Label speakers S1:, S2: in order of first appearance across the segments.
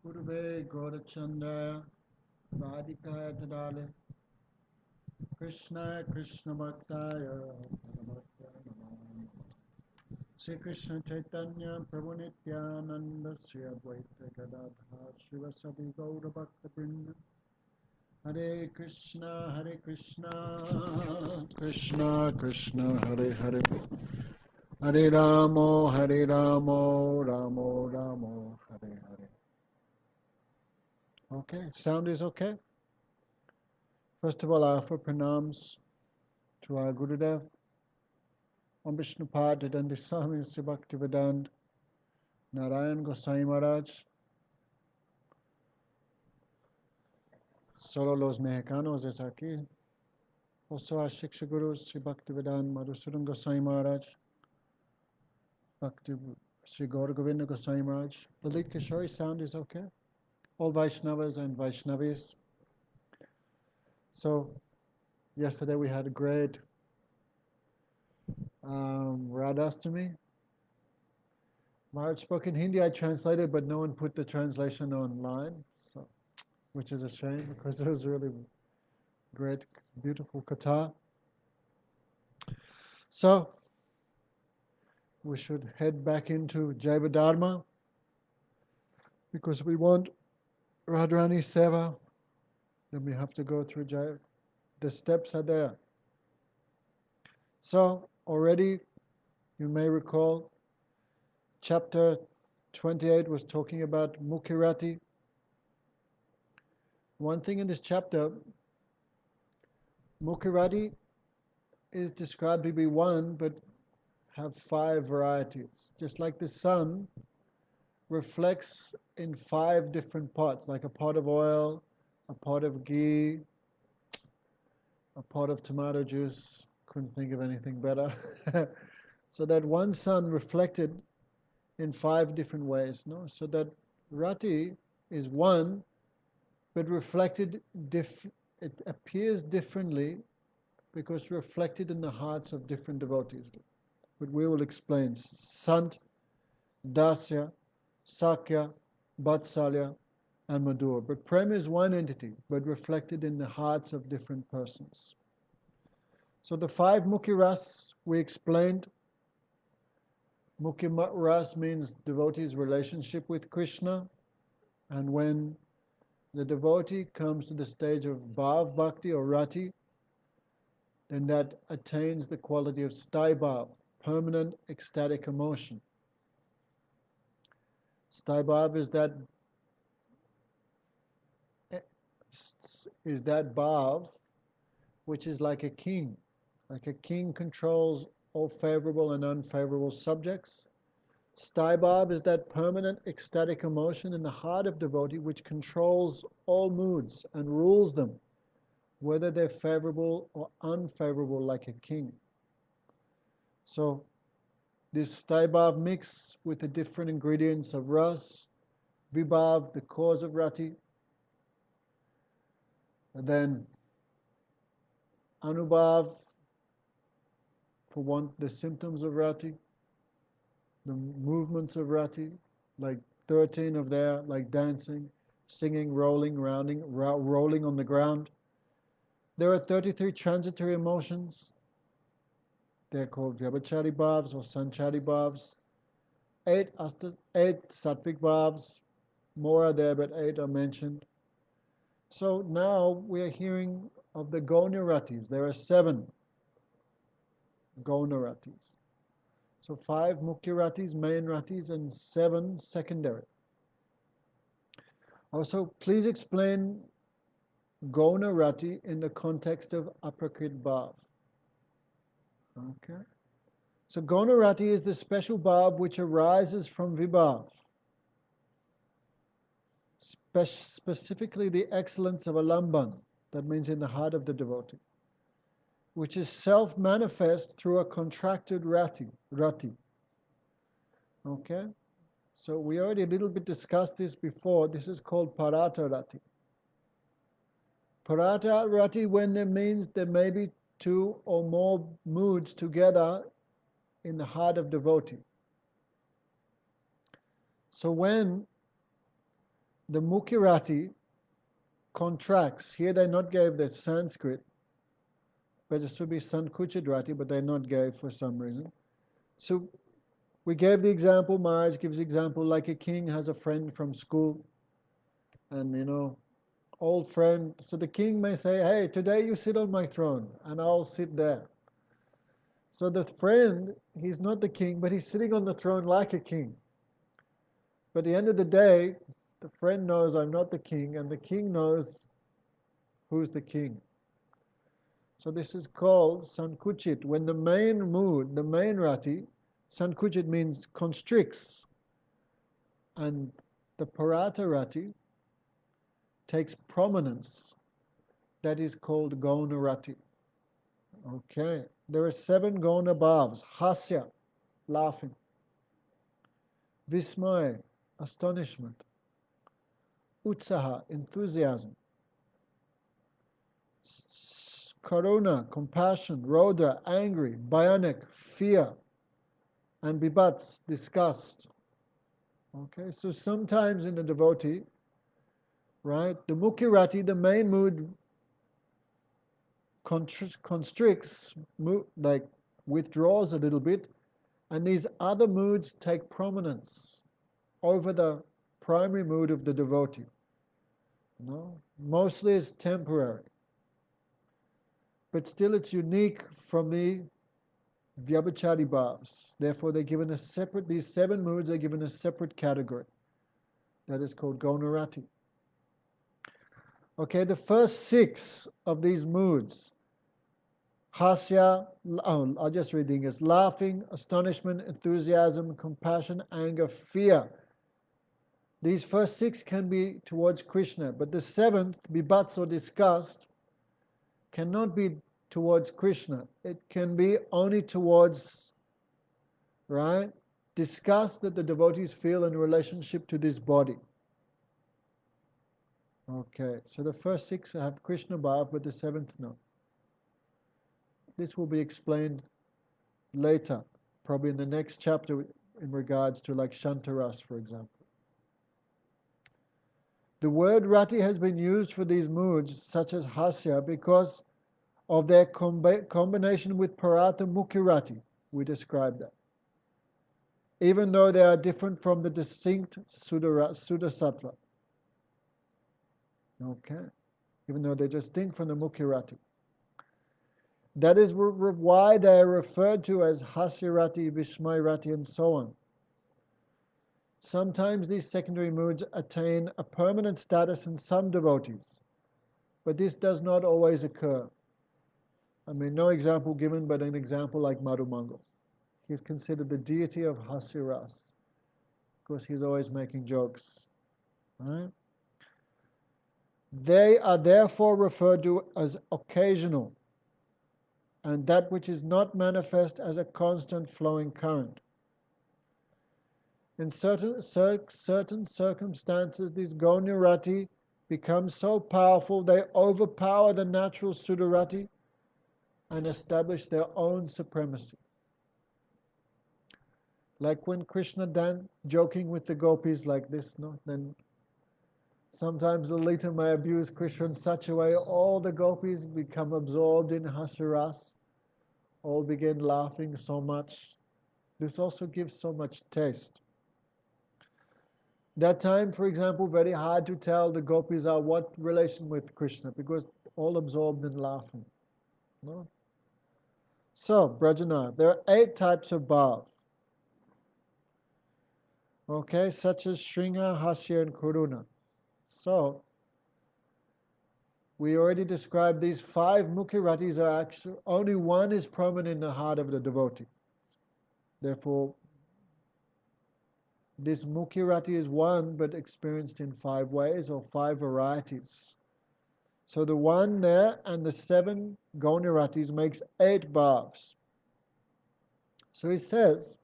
S1: Urve Gaurachandaya Radhikaya Tadale Krishna Krishna Bhaktaya Bhakta Namah Sri Krishna Chaitanya Prabhu Nityananda Sri Advaita Gadadha Srivasadi Gaura Bhakta Vrinda Hare Krishna Krishna Krishna Hare Hare Hare Ramo Ramo Ramo Hare Hare. Okay, sound is okay? First of all, I offer pranams to our Gurudev, Om Vishnupad Dandisami Sri Bhaktivedanta Narayan Gosai Maharaj, solo los mexicanos es aquí, also our Shiksha Gurus Sri Bhaktivedanta Madhusudan Gosai Maharaj, Bhakti Sri Gaura Govinda Gosai Maharaj. Lalit Kishori, sound is okay? All Vaishnavas and Vaishnavis. So, yesterday we had a great Radhastami. Maharaj spoke in Hindi, I translated, but no one put the translation online, so, which is a shame because it was really great, beautiful katha. So, we should head back into Jaiva-Dharma because we want Radharani Seva, then we have to go through Jaiva. The steps are there. So, already, you may recall, chapter 28 was talking about Mukhya-rati. One thing in this chapter, Mukhya-rati is described to be one, but have 5 varieties. Just like the sun reflects in 5 different pots, like a pot of oil, a pot of ghee, a pot of tomato juice. Couldn't think of anything better. So that one sun reflected in 5 different ways. No? So that rati is one, but reflected, it appears differently because reflected in the hearts of different devotees. But we will explain. Sant, Dasya, Sakhya, Vatsalya, and Madhur. But Prem is one entity, but reflected in the hearts of different persons. So the 5 Mukhya Ras we explained. Mukhya Ras means devotee's relationship with Krishna, and when the devotee comes to the stage of Bhav Bhakti or Rati, then that attains the quality of Sthai Bhav, permanent ecstatic emotion. Sthai Bhav is that Bhav which is like a king. Like a king controls all favorable and unfavorable subjects. Sthai Bhav is that permanent ecstatic emotion in the heart of devotee which controls all moods and rules them, whether they're favorable or unfavorable, like a king. So this Sthai Bhav mix with the different ingredients of ras, vibhav, the cause of rati, and then Anubhav, for one, the symptoms of rati, the movements of rati, like 13 of there, like dancing, singing, rolling, rounding, rolling on the ground. There are 33 transitory emotions. They're called Vyabhachari Bhavs or Sanchari Bhavs. 8 Sattvic Bhavs. More are there, but 8 are mentioned. So now we are hearing of the Gauna-ratis. There are 7 Gauna-ratis. So 5 Mukhya-ratis, main ratis, and 7 secondary. Also, please explain Gauna-rati in the context of Aprakrit Bhav. Okay. So Gauna-rati is the special bhav which arises from vibhav. Specifically the excellence of alamban, that means in the heart of the devotee, which is self-manifest through a contracted rati. Okay? So we already a little bit discussed this before. This is called parata rati. Parata rati, when there means there may be 2 or more moods together in the heart of devotee. So when The Mukhya-rati contracts. Here they not gave the Sanskrit, but it should be Sankuchit-rati, but they not gave for some reason. So we gave the example, Maharaj gives the example like a king has a friend from school, and old friend. So the king may say, hey, today you sit on my throne, and I'll sit there. So the friend, he's not the king, but he's sitting on the throne like a king. But at the end of the day, the friend knows I'm not the king, and the king knows who's the king. So this is called Sankuchit. When the main mood, the main rati, Sankuchit means constricts, and the Parata rati takes prominence. That is called Gauna rati. Okay. There are 7 Gauna bhavs. Hasya, laughing. Vismaya, astonishment. Utsaha, enthusiasm. Karuna, compassion. Rodra, angry. Bhayanak, fear. And bibats, disgust. Okay, so sometimes in a devotee, right, the Mukhya-rati, the main mood, constricts, like withdraws a little bit, and these other moods take prominence over the primary mood of the devotee. Mostly it's temporary, but still it's unique from the Vyabhachari bhavs. Therefore, they're given a separate. These 7 moods are given a separate category. That is called Gauna-rati. Okay, the first 6 of these moods, hasya, I'll just read the English, laughing, astonishment, enthusiasm, compassion, anger, fear. These first 6 can be towards Krishna, but the 7th, bibats or disgust, cannot be towards Krishna. It can be only towards, right, disgust that the devotees feel in relationship to this body. Okay, so the first 6 have Krishna bhav, but the 7th no. This will be explained later, probably in the next chapter in regards to like Shantaras, for example. The word rati has been used for these moods, such as hasya, because of their combination with parata Mukhya-rati. We described that. Even though they are different from the distinct Sudasattva. Okay. Even though they're distinct from the Mukhya-rati. That is why they are referred to as Hasya-rati, Vismaya-rati, and so on. Sometimes these secondary moods attain a permanent status in some devotees, but this does not always occur. I mean, no example given, but an example like Madhumangal. He's considered the deity of Hasya-ras, because he's always making jokes. Right? They are therefore referred to as occasional, and that which is not manifest as a constant flowing current. In certain circumstances, these Gauna-rati become so powerful they overpower the natural Sudarati and establish their own supremacy. Like when Krishna danced, joking with the gopis like this, no? Then sometimes Lalita may abuse Krishna in such a way, all the gopis become absorbed in Hasya-ras, all begin laughing so much. This also gives so much taste. That time, for example, very hard to tell the gopis are what relation with Krishna, because all absorbed in laughing. No? So, Brajana, there are 8 types of bhav. Okay, such as Shringa, Hasya, and Karuna. So, we already described these 5 Mukhya-ratis are actually, only one is prominent in the heart of the devotee. Therefore, this Mukhya-rati is one, but experienced in 5 ways or 5 varieties. So the one there and the 7 Gauna-ratis makes 8 bhavs. So he says,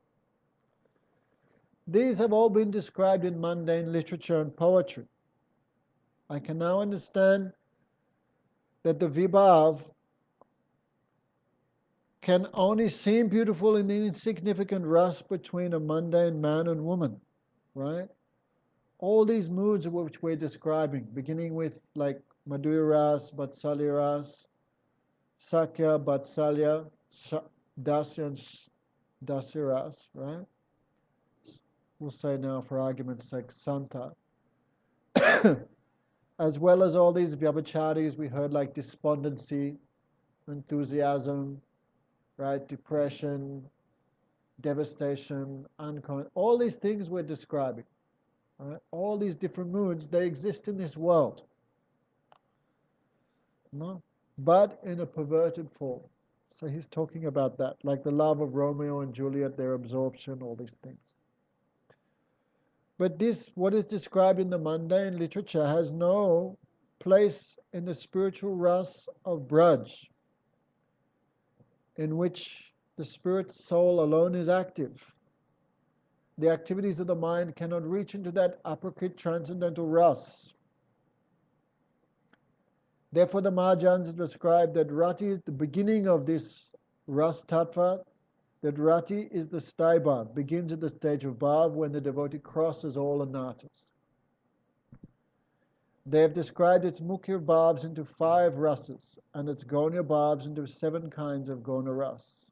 S1: these have all been described in mundane literature and poetry. I can now understand that the vibhav can only seem beautiful in the insignificant rust between a mundane man and woman, right? All these moods which we're describing, beginning with like Madhurya Ras, Vatsalya Ras, Sakhya, Vatsalya, Dasya, and Dasya Ras, right? We'll say now for argument's sake, Santa. As well as all these Vyabhacharis we heard like despondency, enthusiasm, right? Depression, devastation, all these things we're describing. Right? All these different moods, they exist in this world. No? But in a perverted form. So he's talking about that, like the love of Romeo and Juliet, their absorption, all these things. But this, what is described in the mundane literature, has no place in the spiritual ras of Braj, in which the spirit soul alone is active. The activities of the mind cannot reach into that aprakrit transcendental ras. Therefore, the Mahajans describe that Rati is the beginning of this Ras Tattva, that Rati is the sthai bhav, begins at the stage of bhav when the devotee crosses all anatas. They have described its Mukhya bhavs into 5 rasas and its Gonya bhavs into 7 kinds of Gona ras.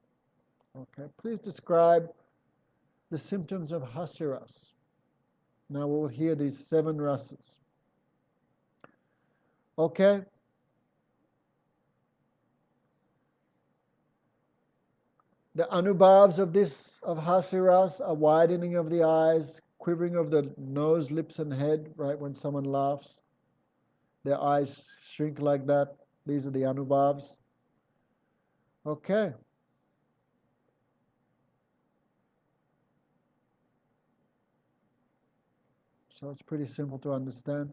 S1: Okay, please describe the symptoms of Hasyaras. Now we'll hear these 7 rasas. Okay? The Anubhavs of this, of Hasiras, are widening of the eyes, quivering of the nose, lips, and head, right, when someone laughs. Their eyes shrink like that. These are the Anubhavs. Okay. So it's pretty simple to understand.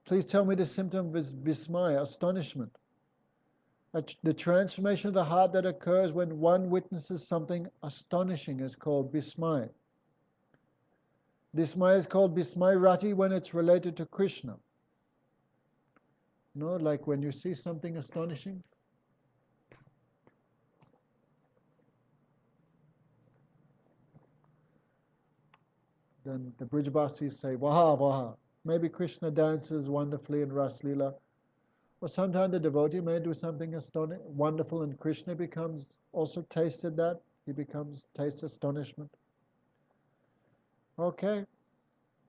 S1: Please tell me the symptom of Vismaya, astonishment. The transformation of the heart that occurs when one witnesses something astonishing is called Vismaya. Vismaya is called Vismaya-rati when it's related to Krishna. You know, like when you see something astonishing. Then the Brijbasis say, Vaha, Vaha. Maybe Krishna dances wonderfully in Ras Leela. Or sometimes the devotee may do something wonderful and Krishna becomes also tasted that. He tastes astonishment. Okay.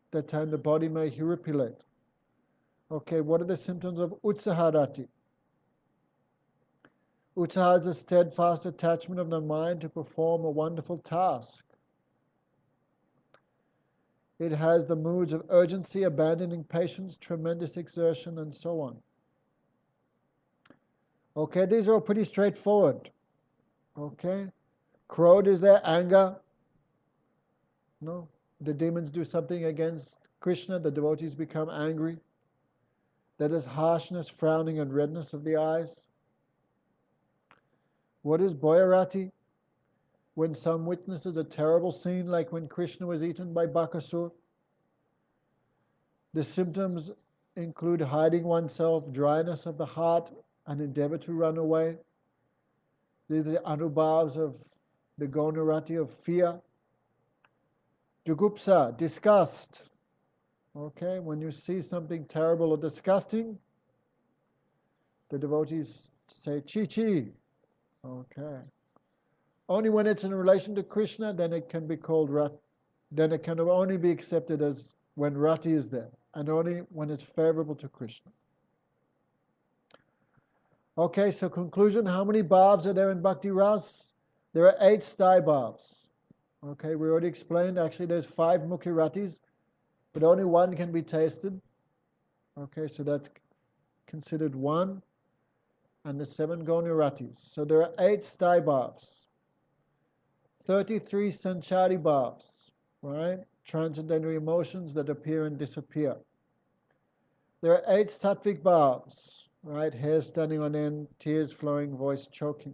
S1: That time the body may huripilate. Okay, what are the symptoms of Utsaha-rati? Utsaha is a steadfast attachment of the mind to perform a wonderful task. It has the moods of urgency, abandoning patience, tremendous exertion, and so on. Okay, these are all pretty straightforward. Okay, Krodh is there, anger. No, the demons do something against Krishna, the devotees become angry. That is harshness, frowning, and redness of the eyes. What is Boyarati? When some witnesses a terrible scene, like when Krishna was eaten by Bakasur. The symptoms include hiding oneself, dryness of the heart, and endeavor to run away. These are the Anubhavs of the Gonarati of fear. Jugupsa, disgust. Okay, when you see something terrible or disgusting, the devotees say chi chi. Okay. Only when it's in relation to Krishna, then it can be called rat. Then it can only be accepted as when rati is there, and only when it's favorable to Krishna. Okay, so conclusion, how many bhavs are there in Bhakti Ras? There are 8 sthai bhavs. Okay, we already explained, actually there's 5 Mukhya-ratis, but only 1 can be tasted. Okay, so that's considered 1, and the 7 Gaunya-ratis. So there are 8 sthai bhavs, 33 sanchari bhavs, right? Transcendental emotions that appear and disappear. There are 8 sattvic bhavs, right? Hair standing on end, tears flowing, voice choking.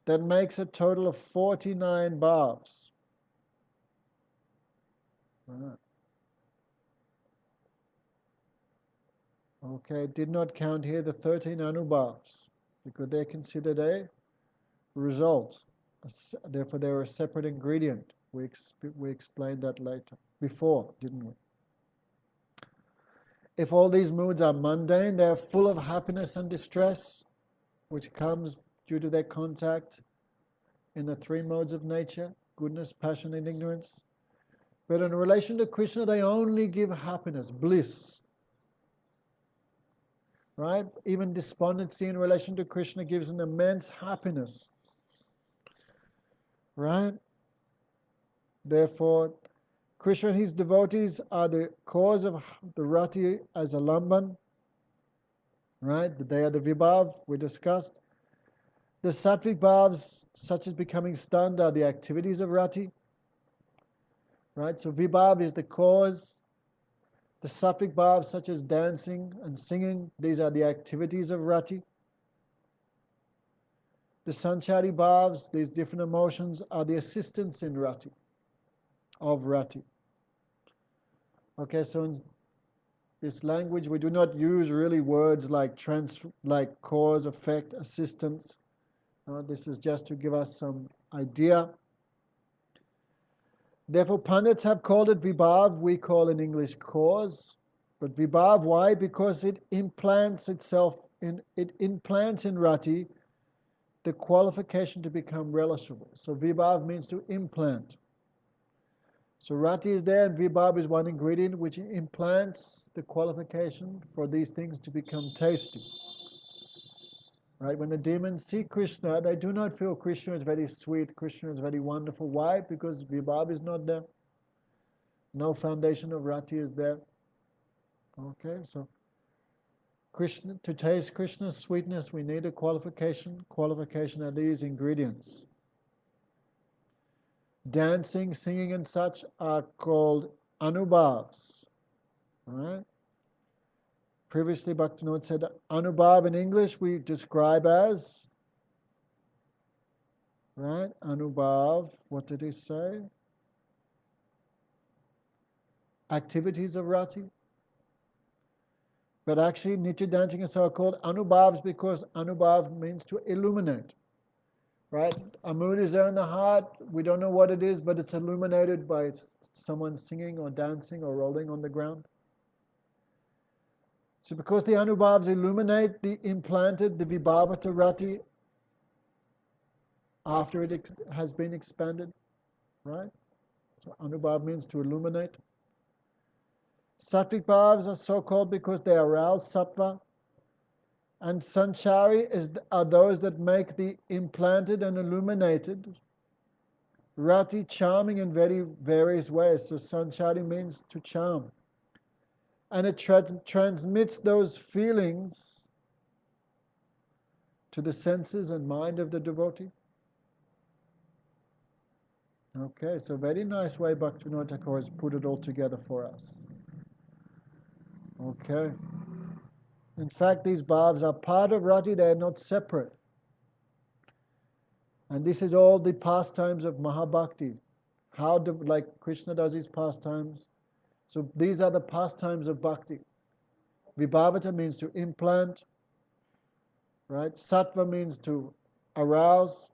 S1: That makes a total of 49 bhavs. Right. Okay, did not count here the 13 anubhavs, because they're considered a result. Therefore, they're a separate ingredient. We explained that before, didn't we? If all these moods are mundane, they are full of happiness and distress, which comes due to their contact in the three modes of nature, goodness, passion, and ignorance. But in relation to Krishna, they only give happiness, bliss. Right? Even despondency in relation to Krishna gives an immense happiness. Right? Therefore, Krishna and his devotees are the cause of the rati as a lamban. Right? They are the vibhav we discussed. The sattvic bhavs, such as becoming stunned, are the activities of rati. Right? So vibhav is the cause. The sattvic bhavs, such as dancing and singing, these are the activities of rati. The sanchari bhavs, these different emotions, are the assistants in rati, of rati. Okay, so in this language we do not use really words like cause, effect, assistance. This is just to give us some idea. Therefore, Pandits have called it vibhav, we call in English cause. But vibhav, why? Because it implants in rati the qualification to become relishable. So vibhav means to implant. So rati is there and vibhav is one ingredient which implants the qualification for these things to become tasty. Right? When the demons see Krishna, they do not feel Krishna is very sweet, Krishna is very wonderful. Why? Because vibhav is not there. No foundation of rati is there. Okay, so Krishna, to taste Krishna's sweetness, we need a qualification. Qualification are these ingredients. Dancing, singing, and such are called Anubhavas. Right? Previously, Bhaktivinoda said Anubhav in English we describe as, right? Anubhav, what did he say? Activities of rati. But actually, Nitya dancing is so called Anubhavs because Anubhav means to illuminate. Right? A mood is there in the heart, we don't know what it is, but it's illuminated by someone singing or dancing or rolling on the ground. So because the Anubhavs illuminate the implanted, the Vibhavata Rati, after it has been expanded, right? So Anubhav means to illuminate. Sattvic Bhavs are so called because they arouse sattva. And Sanchari are those that make the implanted and illuminated Rati charming in very various ways. So Sanchari means to charm. And it transmits those feelings to the senses and mind of the devotee. Okay, so very nice way Bhaktivinoda Thakur has put it all together for us. Okay. In fact, these bhavs are part of rati, they are not separate. And this is all the pastimes of Mahabhakti. Like Krishna does his pastimes. So these are the pastimes of bhakti. Vibhavata means to implant, right? Sattva means to arouse.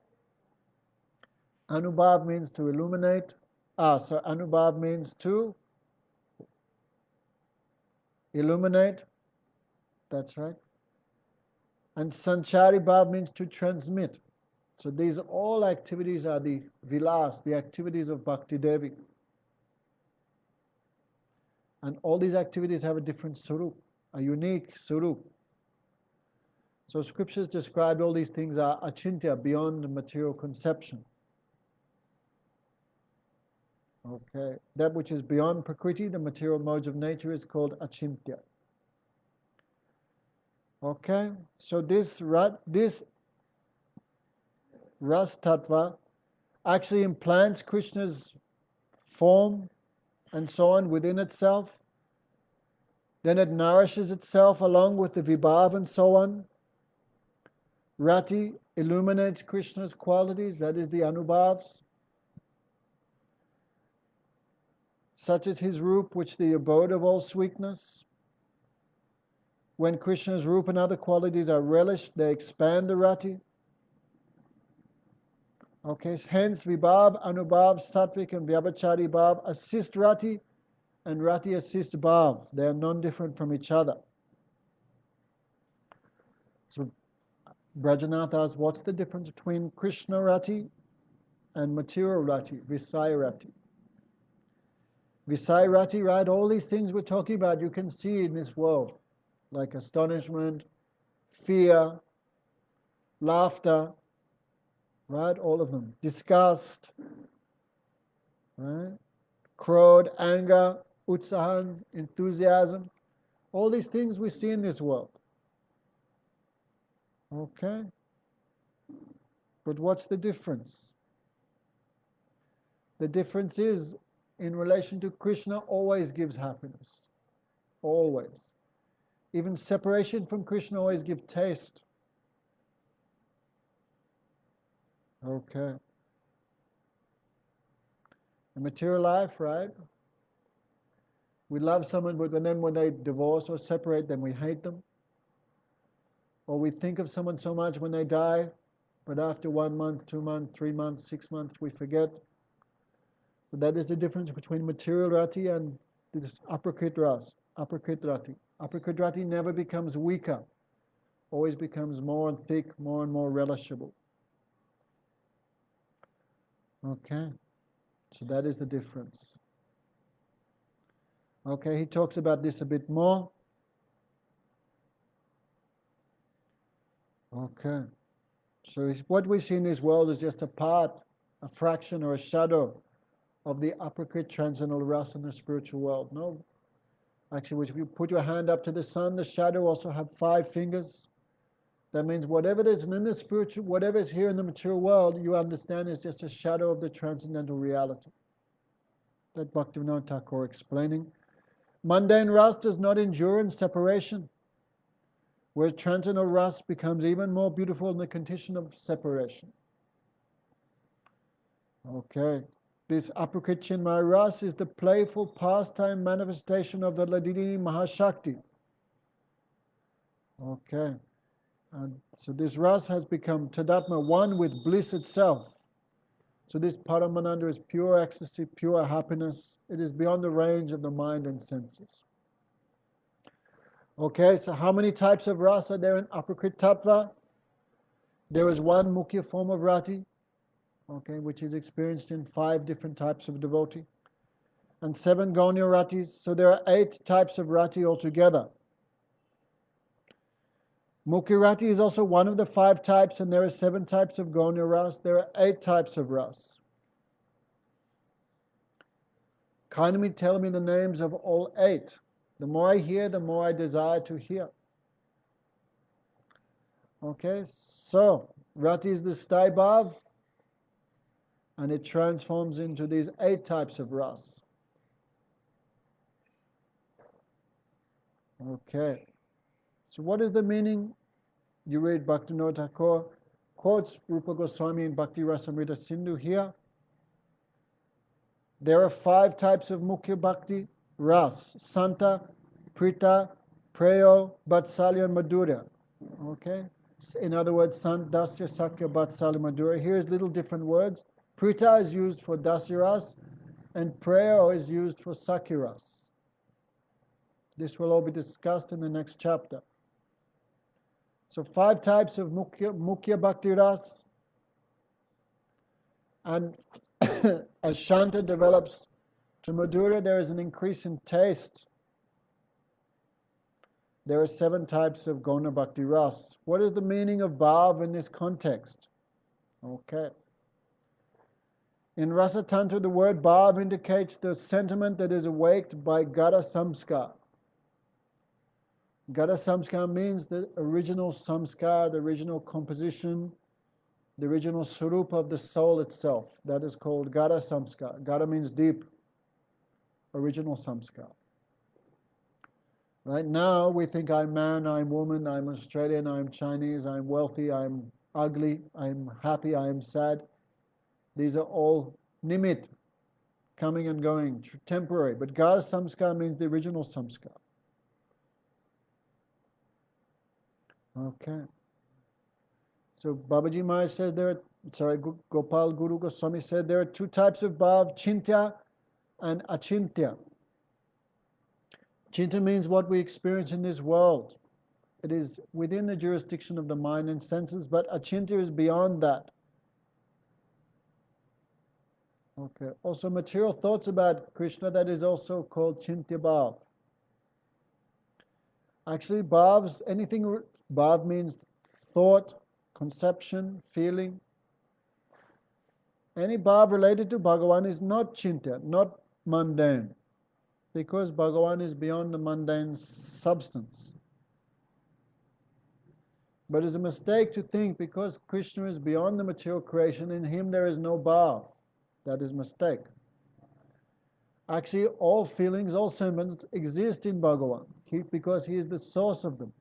S1: Anubhav means to illuminate. So Anubhav means to illuminate. That's right. And Sanchari Bhav means to transmit. So these all activities are the vilas, the activities of Bhakti Devi. And all these activities have a different surup, a unique surup. So scriptures describe all these things are achintya, beyond material conception. Okay, that which is beyond Prakriti, the material modes of nature, is called achintya. Okay, so this Ras Tattva actually implants Krishna's form and so on within itself. Then it nourishes itself along with the Vibhav and so on. Rati illuminates Krishna's qualities, that is the Anubhavs. Such is his Roop, which the abode of all sweetness. When Krishna's Roop and other qualities are relished, they expand the Rati. Okay, hence Vibhav, Anubhav, Sattvic and Vyabhachari Bhav assist Rati and Rati assist Bhav. They are non-different from each other. So Brajanath asks, what's the difference between Krishna Rati and material Rati, Visaya Rati? Visaya Rati, right? All these things we're talking about, you can see in this world, like astonishment, fear, laughter, right? All of them. Disgust, right? Krodh, anger, utsahan, enthusiasm. All these things we see in this world. Okay? But what's the difference? The difference is, in relation to Krishna, always gives happiness. Always. Even separation from Krishna always gives taste. Okay. The material life, right? We love someone, but then when they divorce or separate, then we hate them. Or we think of someone so much when they die, but after 1 month, 2 months, 3 months, 6 months, we forget. So that is the difference between material rati and this aprakrit ras, aprakrit rati. Aprakrit rati never becomes weaker, always becomes more thick, more and more relishable. Okay, so that is the difference. Okay, he talks about this a bit more. Okay, so what we see in this world is just a part, a fraction or a shadow of the aprakrit transcendental rasa in the spiritual world. No, actually, if you put your hand up to the sun, the shadow also have 5 fingers. That means whatever is in the spiritual, whatever is here in the material world, you understand is just a shadow of the transcendental reality. That Bhaktivinoda Thakur explaining. Mundane rasa does not endure in separation, whereas transcendental rasa becomes even more beautiful in the condition of separation. Okay. This aprakrit chinmaya rasa is the playful pastime manifestation of the Ladini Mahashakti. Okay. And so this rasa has become tadatma, one with bliss itself. So this Paramananda is pure ecstasy, pure happiness. It is beyond the range of the mind and senses. Okay, so how many types of rasa are there in aprakrit tattva? There is one mukhya form of rati, okay, which is experienced in 5 different types of devotee, and 7 gaunya ratis. So there are 8 types of rati altogether. Mukhya-rati is also one of the 5 types, and there are 7 types of gaunya ras. There are 8 types of ras. Kindly tell me the names of all 8. The more I hear, the more I desire to hear. Okay, so rati is the staibhav, and it transforms into these 8 types of ras. Okay, so what is the meaning? You read Bhaktivinoda Thakur quotes Rupa Goswami in Bhakti Rasamrita Sindhu here. There are 5 types of Mukhya Bhakti ras: Santa, Prita, Preyo, Vatsalya, and Madhurya. Okay? In other words, Sant, Dasya, Sakhya, Vatsalya, Madhurya. Here's little different words. Prita is used for Dasya ras, and Preyo is used for Sakhya ras. This will all be discussed in the next chapter. So 5 types of Mukhya Bhakti ras. And as Shanta develops to Madhurya, there is an increase in taste. There are 7 types of Gona Bhakti ras. What is the meaning of bhav in this context? Okay. In Rasa Tantra, the word bhav indicates the sentiment that is awaked by Gata Samskar. Gata Samskar means the original samskar, the original composition, the original sarupa of the soul itself. That is called Gata Samskar. Gata means deep, original samskar. Right now, we think I'm man, I'm woman, I'm Australian, I'm Chinese, I'm wealthy, I'm ugly, I'm happy, I'm sad. These are all nimit, coming and going, temporary. But Gata Samskar means the original samskar. Okay. So Babaji Maharaj says there are Gopal Guru Goswami said there are two types of bhav, chintya and achintya. Chinta means what we experience in this world. It is within the jurisdiction of the mind and senses, but achintya is beyond that. Okay. Also, material thoughts about Krishna, that is also called chintya bhav. Actually, bhav means thought, conception, feeling. Any bhav related to Bhagavan is not chintya, not mundane, because Bhagavan is beyond the mundane substance. But it's a mistake to think because Krishna is beyond the material creation, in him there is no bhav. That is a mistake. Actually, all feelings, all sentiments exist in Bhagavan because he is the source of them.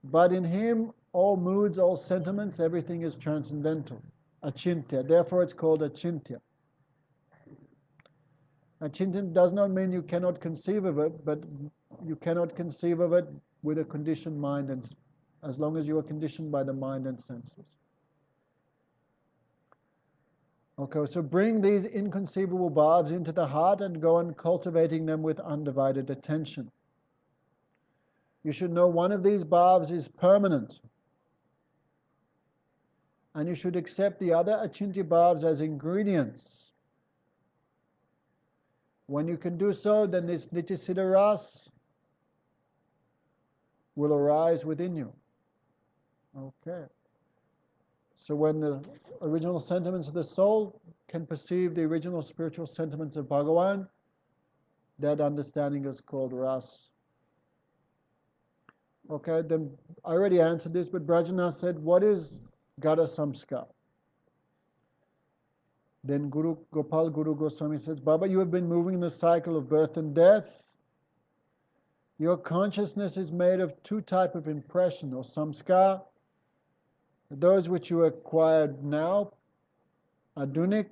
S1: But in him, all moods, all sentiments, everything is transcendental, achintya. Therefore, it's called achintya. Achintya does not mean you cannot conceive of it, but you cannot conceive of it with a conditioned mind, and as long as you are conditioned by the mind and senses. Okay, so bring these inconceivable bhavs into the heart and go on cultivating them with undivided attention. You should know one of these bhavs is permanent, and you should accept the other achintya bhavs as ingredients. When you can do so, then this nitya-siddha ras will arise within you. Okay. So when the original sentiments of the soul can perceive the original spiritual sentiments of Bhagavan, that understanding is called ras. Okay, then I already answered this, but Brajanath said, what is Gada Samskar? Then Gopal Guru Goswami says, Baba, you have been moving in the cycle of birth and death. Your consciousness is made of two types of impression or samskar. Those which you acquired now, adunik,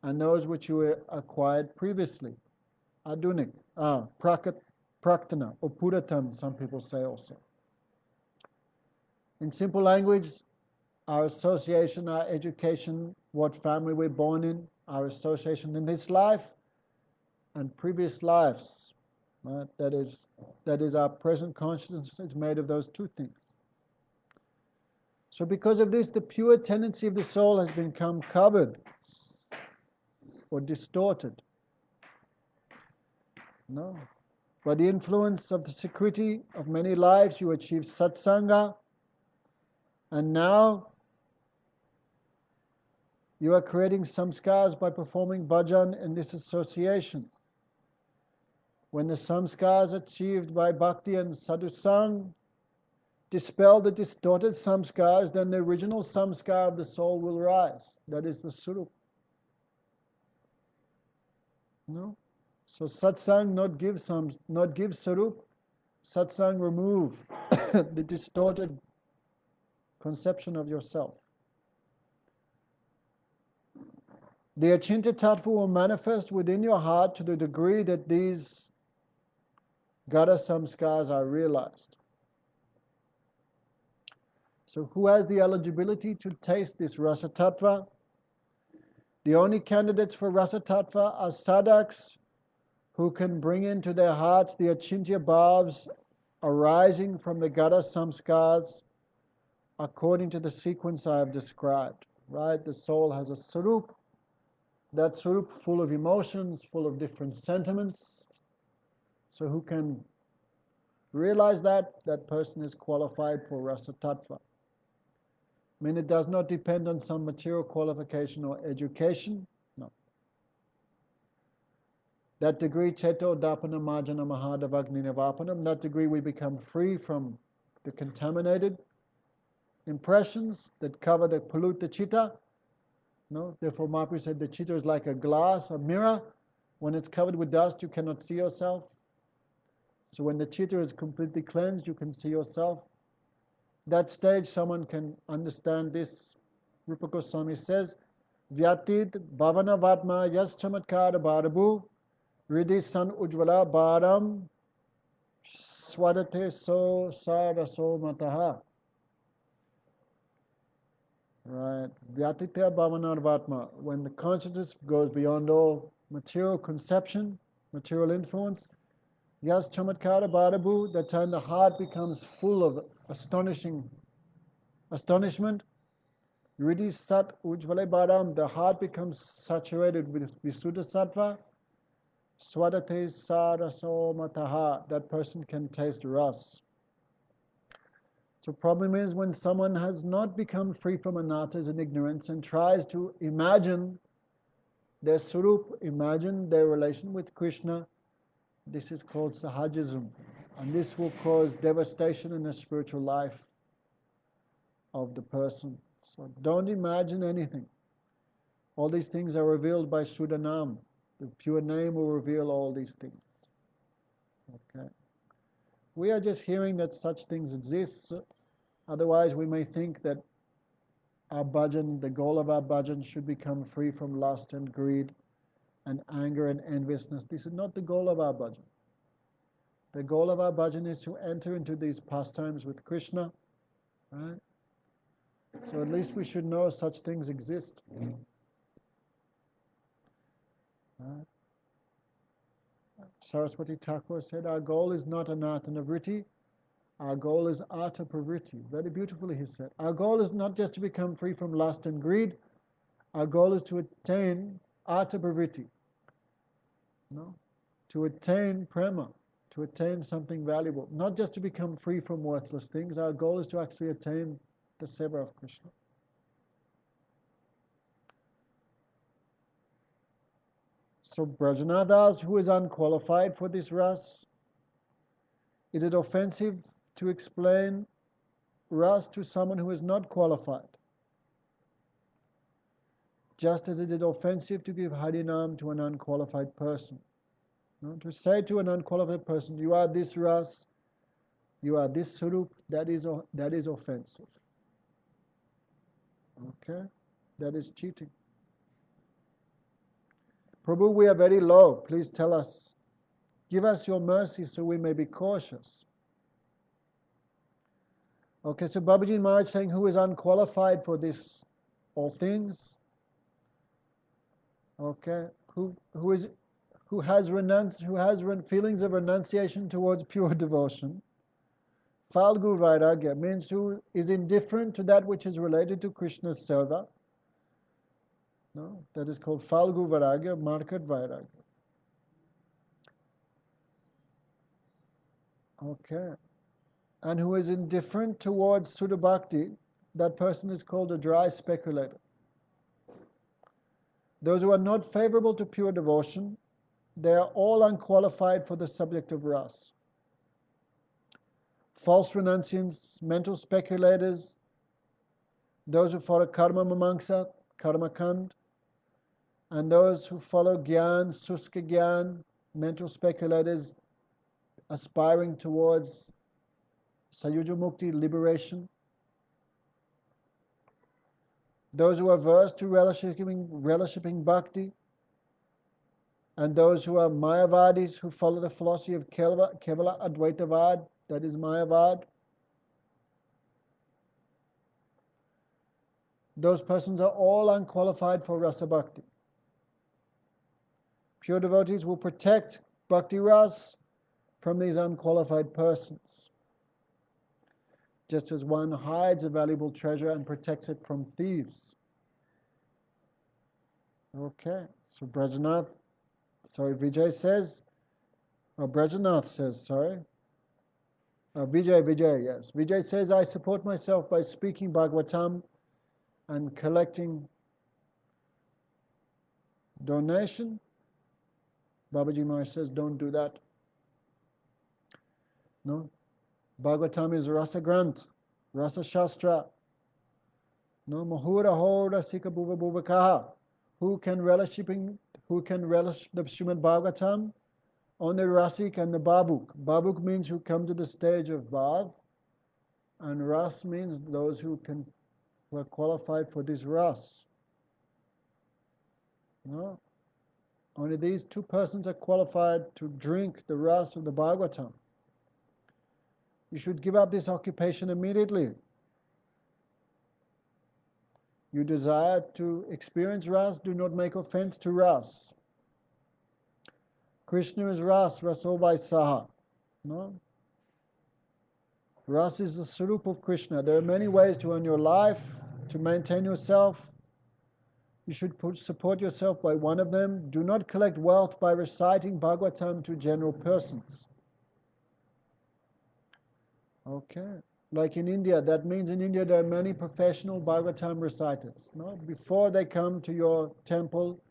S1: and those which you acquired previously, adunik, praktana, or puratan, some people say also. In simple language, our association, our education, what family we're born in, our association in this life and previous lives. Right? That is our present consciousness is made of those two things. So because of this, the pure tendency of the soul has become covered or distorted. No. By the influence of the Sukriti of many lives, you achieve satsanga, and now you are creating samskars by performing bhajan in this association. When the samskars achieved by bhakti and sadhusang dispel the distorted samskars, then the original samskar of the soul will rise. That is the surup. No? So satsang not give sarup, satsang remove the distorted conception of yourself. The achintya tattva will manifest within your heart to the degree that these gada samskars are realized. So who has the eligibility to taste this rasa tattva? The only candidates for rasa tattva are sadhaks who can bring into their hearts the achintya bhavs arising from the gada samskars according to the sequence I have described. Right? The soul has a sarup. That sarup full of emotions, full of different sentiments. So who can realize that person is qualified for rasa tattva. I mean, it does not depend on some material qualification or education. No. That degree, Cheto Dapana Marjana Mahadavagni Navapanam, that degree we become free from the contaminated impressions that pollute the chitta. No? Therefore, Mahaprabhu said the chitta is like a glass, a mirror. When it's covered with dust, you cannot see yourself. So when the chitta is completely cleansed, you can see yourself. That stage, someone can understand this. Rupa Goswami says, Vyatid bhavana vatma yas chamatkar bharabu Riddhi san ujvala bharam swadate so saraso mataha. right? Vyatitya bhavanarvatma, when the consciousness goes beyond all material conception, material influence. Yas chamatkara bharabu, that time the heart becomes full of astonishment. Ridi sat ujvale bharam, the heart becomes saturated with visuddha sattva. Swadate saraso mataha, that person can taste ras. So problem is when someone has not become free from anattas and ignorance and tries to imagine their surup, imagine their relation with Krishna, this is called sahajism. And this will cause devastation in the spiritual life of the person. So don't imagine anything. All these things are revealed by Shuddhanam. The pure name will reveal all these things. Okay. We are just hearing that such things exist. Otherwise, we may think that our bhajan, the goal of our bhajan, should become free from lust and greed and anger and enviousness. This is not the goal of our bhajan. The goal of our bhajan is to enter into these pastimes with Krishna. Right? So at least we should know such things exist. Right? Saraswati Thakur said, our goal is not anatanavriti, our goal is artha pravriti. Very beautifully he said. Our goal is not just to become free from lust and greed, our goal is to attain artha pravriti. No? To attain prema, to attain something valuable. Not just to become free from worthless things, our goal is to actually attain the seva of Krishna. So Brajanadas, who is unqualified for this ras, is it offensive to explain ras to someone who is not qualified? Just as it is offensive to give Harinam to an unqualified person. No? To say to an unqualified person, you are this ras, you are this surup, that is offensive. Okay? That is cheating. Prabhu, we are very low. Please tell us. Give us your mercy so we may be cautious. Okay, so Babaji Maharaj saying who is unqualified for this, all things. Okay, who has feelings of renunciation towards pure devotion. Falgu Vairagya means who is indifferent to that which is related to Krishna's seva. No, that is called Falgu Vairagya, Markat Vairagya. Okay. And who is indifferent towards Sudha Bhakti, that person is called a dry speculator. Those who are not favorable to pure devotion, they are all unqualified for the subject of ras. False renunciants, mental speculators, those who follow karma mamangsa, karma kand, and those who follow gyan, suska gyan, mental speculators aspiring towards sayuja mukti, liberation. Those who are averse to relishing bhakti, and those who are mayavadis, who follow the philosophy of Kevala Advaitavad, that is mayavad. Those persons are all unqualified for rasa bhakti. Pure devotees will protect bhakti ras from these unqualified persons, just as one hides a valuable treasure and protects it from thieves. Okay, so Vijay says, Brajanath says, Vijay, yes. Vijay says, I support myself by speaking Bhagavatam and collecting donation. Babaji Maharaj says, don't do that. No? Bhagavatam is Rasa Grant, Rasa Shastra. No? Mahura Hora Sika Bhuva Bhuva Kaha. Who can relish the Srimad Bhagavatam? Only Rasik and the Bhavuk. Bhavuk means who come to the stage of Bhav, and Ras means those who are qualified for this Ras. No? Only these two persons are qualified to drink the Ras of the Bhagavatam. You should give up this occupation immediately. You desire to experience Ras, do not make offense to Ras. Krishna is Ras, Raso-vai-saha. No? Ras is the Sarup of Krishna. There are many ways to earn your life, to maintain yourself. You should support yourself by one of them. Do not collect wealth by reciting Bhagavatam to general persons. Okay. Like in India, that means in India there are many professional Bhagavatam reciters. No? Before they come to your temple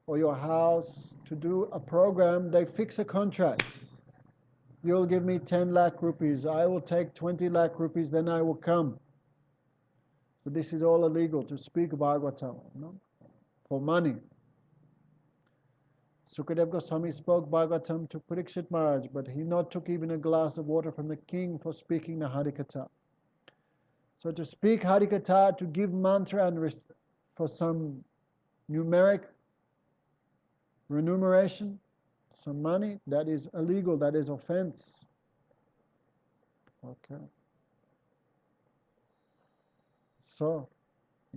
S1: or your house to do a program, they fix a contract. You'll give me 10 lakh rupees, I will take 20 lakh rupees, then I will come. So this is all illegal, to speak Bhagavatam, no? For money. Sukadeva Goswami spoke Bhagavatam to Parikshit Maharaj, but he not took even a glass of water from the king for speaking the Harikatha. So to speak Harikatha, to give mantra and for some numeric remuneration, some money, that is illegal, that is offense. Okay. So,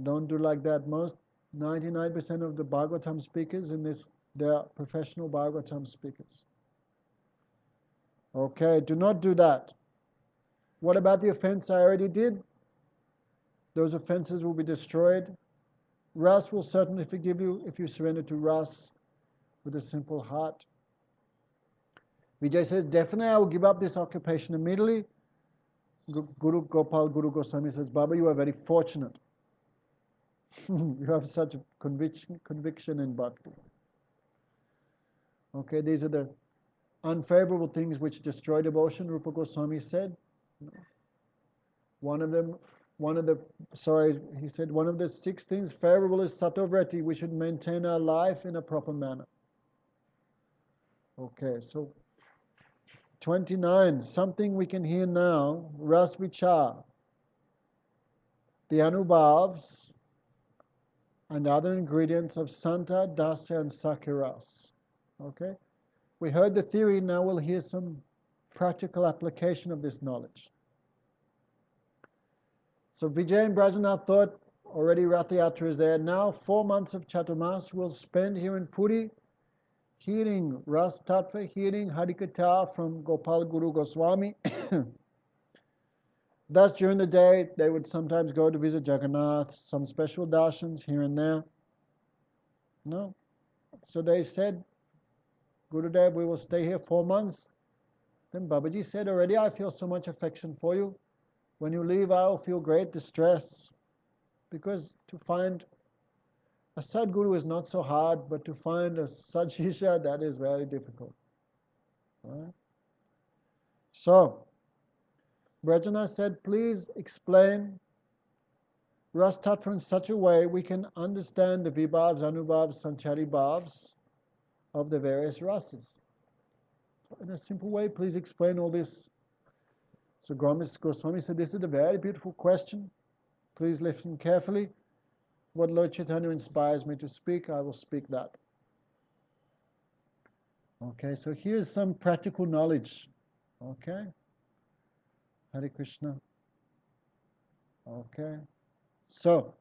S1: don't do like that. Most 99% of the Bhagavatam speakers in this, they are professional Bhagavatam speakers. Okay, do not do that. What about the offense I already did? Those offenses will be destroyed. Ras will certainly forgive you if you surrender to Ras with a simple heart. Vijay says, definitely I will give up this occupation immediately. Guru Goswami says, Baba, you are very fortunate. You have such a conviction in bhakti. Okay, these are the unfavorable things which destroy devotion, Rupa Goswami said. One of the 6 things favorable is Sattva-vritti. We should maintain our life in a proper manner. Okay, so 29, something we can hear now, Rasa-vicara. The Anubhavas and other ingredients of Santa, Dasya, and Sakhya Rasas. Okay? We heard the theory, now we'll hear some practical application of this knowledge. So Vijay and Brajanath thought, already Ratha-yatra is there. Now 4 months of Chaturmas we'll spend here in Puri, hearing Ras Tattva, hearing Harikatha from Gopal Guru Goswami. Thus, during the day, they would sometimes go to visit Jagannath, some special darshans here and there. No. So they said, Gurudev, we will stay here 4 months. Then Babaji said, already I feel so much affection for you. When you leave, I will feel great distress. Because to find a Sadguru is not so hard, but to find a Sadshisha, that is very difficult. Right? So, Brajana said, please explain Ras Tattva in such a way we can understand the Vibhavs, Anubhavs, Sanchari Bhavs of the various rasas. In a simple way, please explain all this. So Goswami said, this is a very beautiful question. Please listen carefully. What Lord Chaitanya inspires me to speak, I will speak that. Okay, so here's some practical knowledge. Okay? Hare Krishna. Okay. So,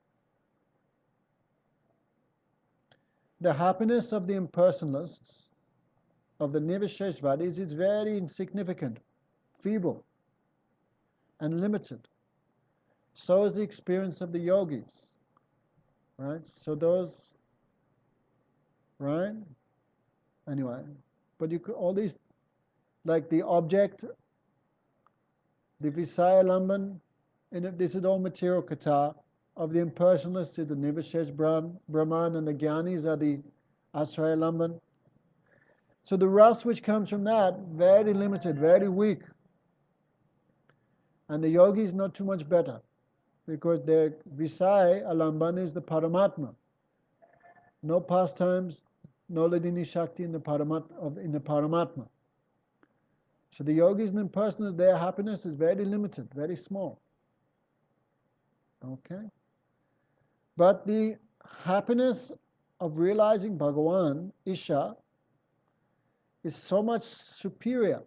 S1: the happiness of the impersonalists, of the Nirvisheshvadis, is very insignificant, feeble, and limited. So is the experience of the yogis. Right? So those, right? Anyway, but you could, all these, like the object, the Visaya Lamban, and this is all material kata. Of the impersonalists is the Nirvishesh Brahman, and the Gyanis are the Asraya Lamban. So the ras which comes from that, very limited, very weak. And the yogis not too much better, because their Visaya Alamban is the Paramatma. No pastimes, no Ladini Shakti in the Paramatma. So the yogis and impersonalists, their happiness is very limited, very small. Okay? But the happiness of realizing Bhagavan, Isha, is so much superior.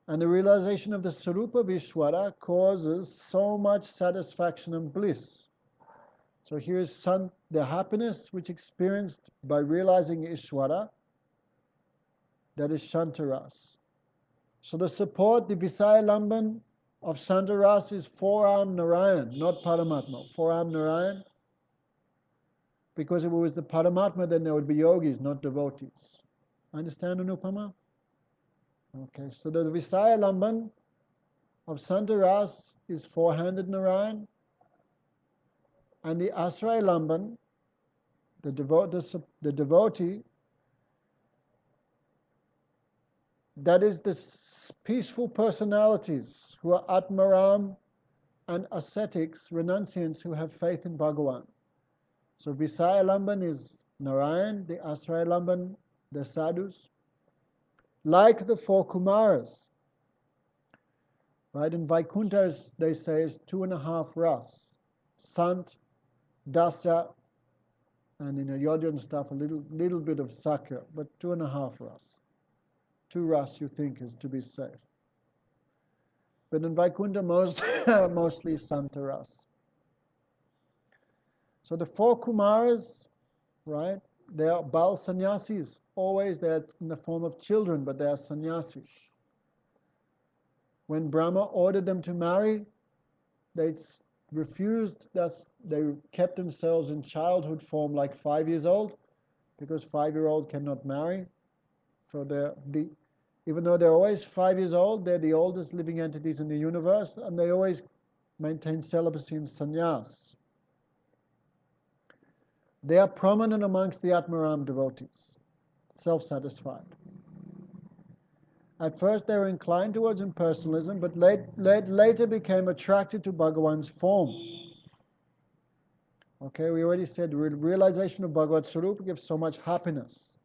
S1: And the realization of the Sarupa of Ishvara causes so much satisfaction and bliss. So here is the happiness which experienced by realizing Ishvara, that is Shantaras. So the support, the Visaya Lamban of Shantaras is four-armed Narayan, not Paramatma. Four-armed Narayan, because if it was the Paramatma, then there would be yogis, not devotees. Understand, Anupama? Okay, so the Visaya Lamban of Shantaras is four-handed Narayan, and the Asraya Lamban, the devotee, that is the peaceful personalities who are Atmaram and ascetics, renunciants who have faith in Bhagavan. So Visaya Lamban is Narayan, the Asraya Lamban, the sadhus. Like the four Kumaras, right? In Vaikuntha, they say, is 2.5 ras. Sant, Dasya, and in Ayodhya and stuff, a little bit of Sakhya, but 2.5 ras. 2 ras you think is to be safe. But in Vaikuntha, mostly Santa ras. So the four Kumaras, right? They are Bal sannyasis. Always they're in the form of children, but they are sannyasis. When Brahma ordered them to marry, they refused. They kept themselves in childhood form, like 5 years old, because 5-year-old cannot marry. So even though they're always 5 years old, they're the oldest living entities in the universe, and they always maintain celibacy and sannyas. They are prominent amongst the Atmaram devotees, self-satisfied. At first they were inclined towards impersonalism, but later became attracted to Bhagavan's form. Okay, we already said realization of Bhagavad Sarupa gives so much happiness.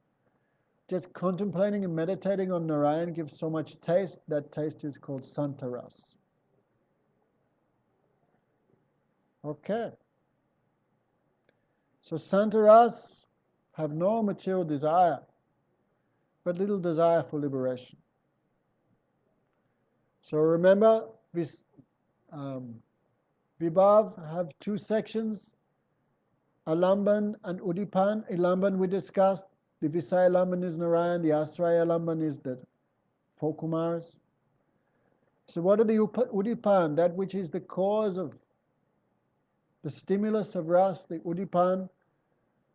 S1: Just contemplating and meditating on Narayan gives so much taste. That taste is called Santaras. Okay. So Santaras have no material desire, but little desire for liberation. So remember, Vibhav have 2 sections, Alamban and Udipan. Alamban we discussed, the Visaya Lamban is Narayan, the Asraya Lamban is the 4 Kumaras. So what are the Udipan, that which is the cause of the stimulus of Ras, the Udipan?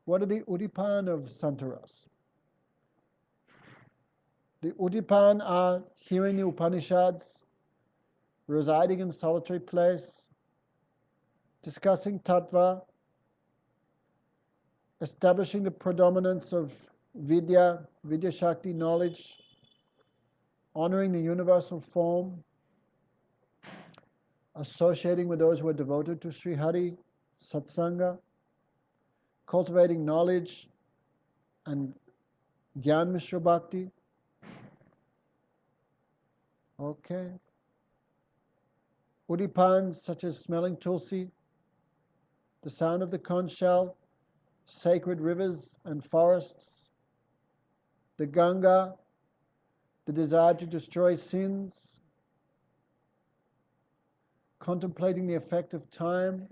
S1: What are the Udipan of Santaras? The Udipan are hearing the Upanishads, residing in solitary place, discussing Tattva, establishing the predominance of Vidya Shakti knowledge, honoring the universal form, associating with those who are devoted to Sri Hari, Satsanga, cultivating knowledge and Gyan Mishra Bhakti. Okay. Udipans such as smelling tulsi, the sound of the conch shell, sacred rivers and forests, the Ganga, the desire to destroy sins, contemplating the effect of time.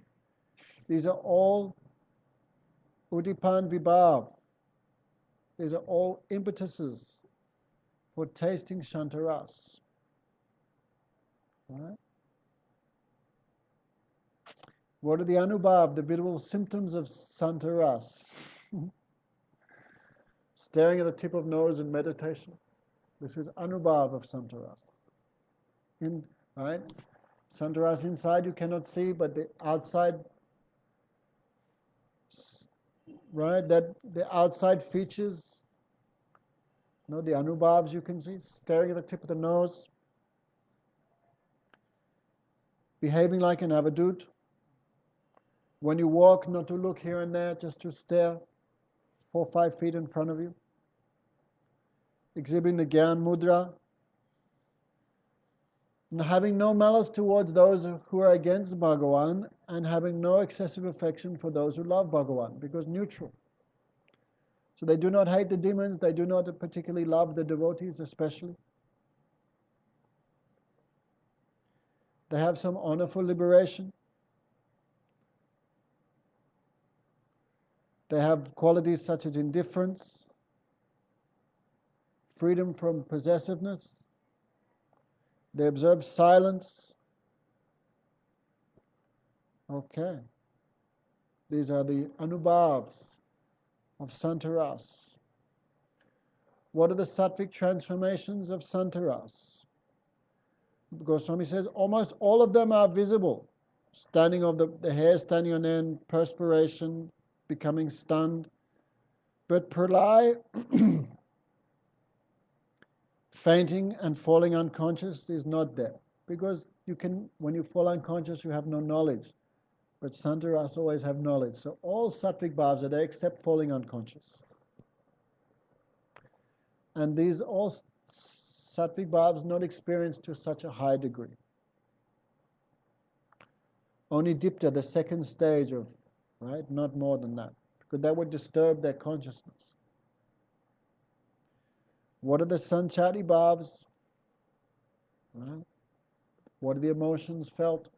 S1: These are all Udipan Vibhav. These are all impetuses for tasting Shantaras. Right? What are the Anubhav, the visible symptoms of Santaras? Staring at the tip of nose in meditation. This is Anubhav of Santaras. Right? Santaras inside you cannot see, but the outside, right? That the outside features, the Anubhavs you can see, staring at the tip of the nose, behaving like an avadut. When you walk, not to look here and there, just to stare 4 or 5 feet in front of you. Exhibiting the Gyan Mudra. And having no malice towards those who are against Bhagavan, and having no excessive affection for those who love Bhagavan, because neutral. So they do not hate the demons, they do not particularly love the devotees especially. They have some honor for liberation. They have qualities such as indifference, freedom from possessiveness. They observe silence. Okay. These are the Anubhavas of Santaras. What are the sattvic transformations of Santaras? Goswami says almost all of them are visible. Standing of the hair standing on end, perspiration, becoming stunned. But pralay, fainting and falling unconscious, is not there. Because when you fall unconscious, you have no knowledge. But Santaras always have knowledge. So all sattvic bhavas are there except falling unconscious. And these all sattvic bhavas not experienced to such a high degree. Only dipta, the second stage of, right? Not more than that. Because that would disturb their consciousness. What are the sanchari bhavas? Right? What are the emotions felt?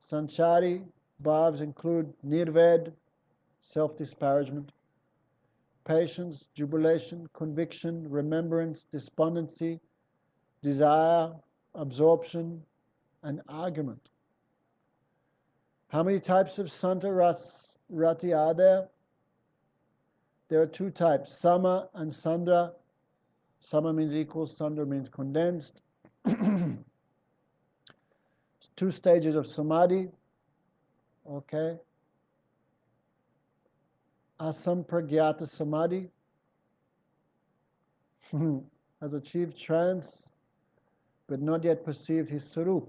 S1: Sanchari bhavas include nirved, self-disparagement, patience, jubilation, conviction, remembrance, despondency, desire, absorption, and argument. How many types of Santa-rati are there? There are two types, Sama and Sandra. Sama means equal, Sandra means condensed. Two stages of samadhi. Okay. Asampragyata samadhi has achieved trance but not yet perceived his sarup.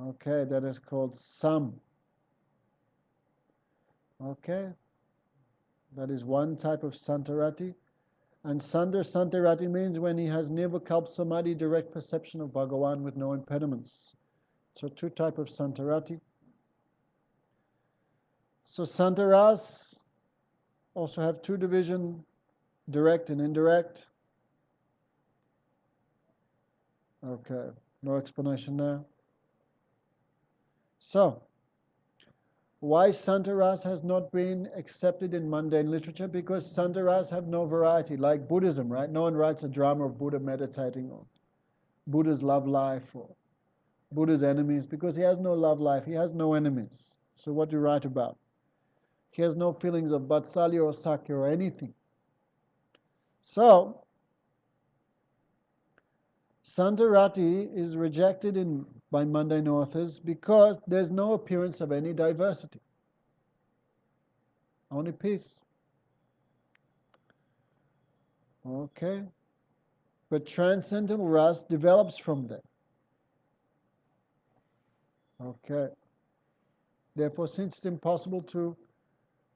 S1: Okay, that is called sam. Okay, that is one type of santarati. And santarati means when he has nirvikalpa samadhi, direct perception of Bhagavan with no impediments. So two types of santarati. So santaras also have two divisions, direct and indirect. Okay, no explanation there. So, why Santaras has not been accepted in mundane literature? Because Santaras have no variety, like Buddhism, right? No one writes a drama of Buddha meditating or Buddha's love life or Buddha's enemies, because he has no love life, he has no enemies. So what do you write about? He has no feelings of Vatsalya or Sakya or anything. So, Santarati is rejected by mundane authors because there's no appearance of any diversity. Only peace. Okay. But transcendental ras develops from there. Okay. Therefore, since it's impossible to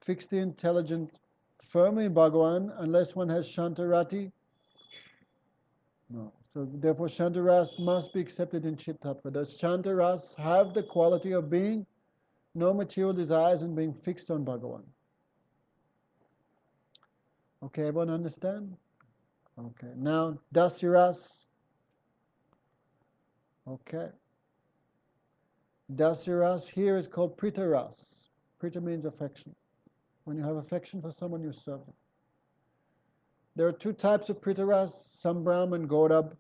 S1: fix the intelligent firmly in Bhagavan unless one has Shantarati, no. So therefore, Shantaras must be accepted in Chittattva. Those Shantaras have the quality of being no material desires and being fixed on Bhagavan. Okay, everyone understand? Okay. Now, Dasya. Okay. Dasya here is called Pritaras. Prita means affection. When you have affection for someone, you serve them. There are two types of Pritaras, Sambram and Gaurab.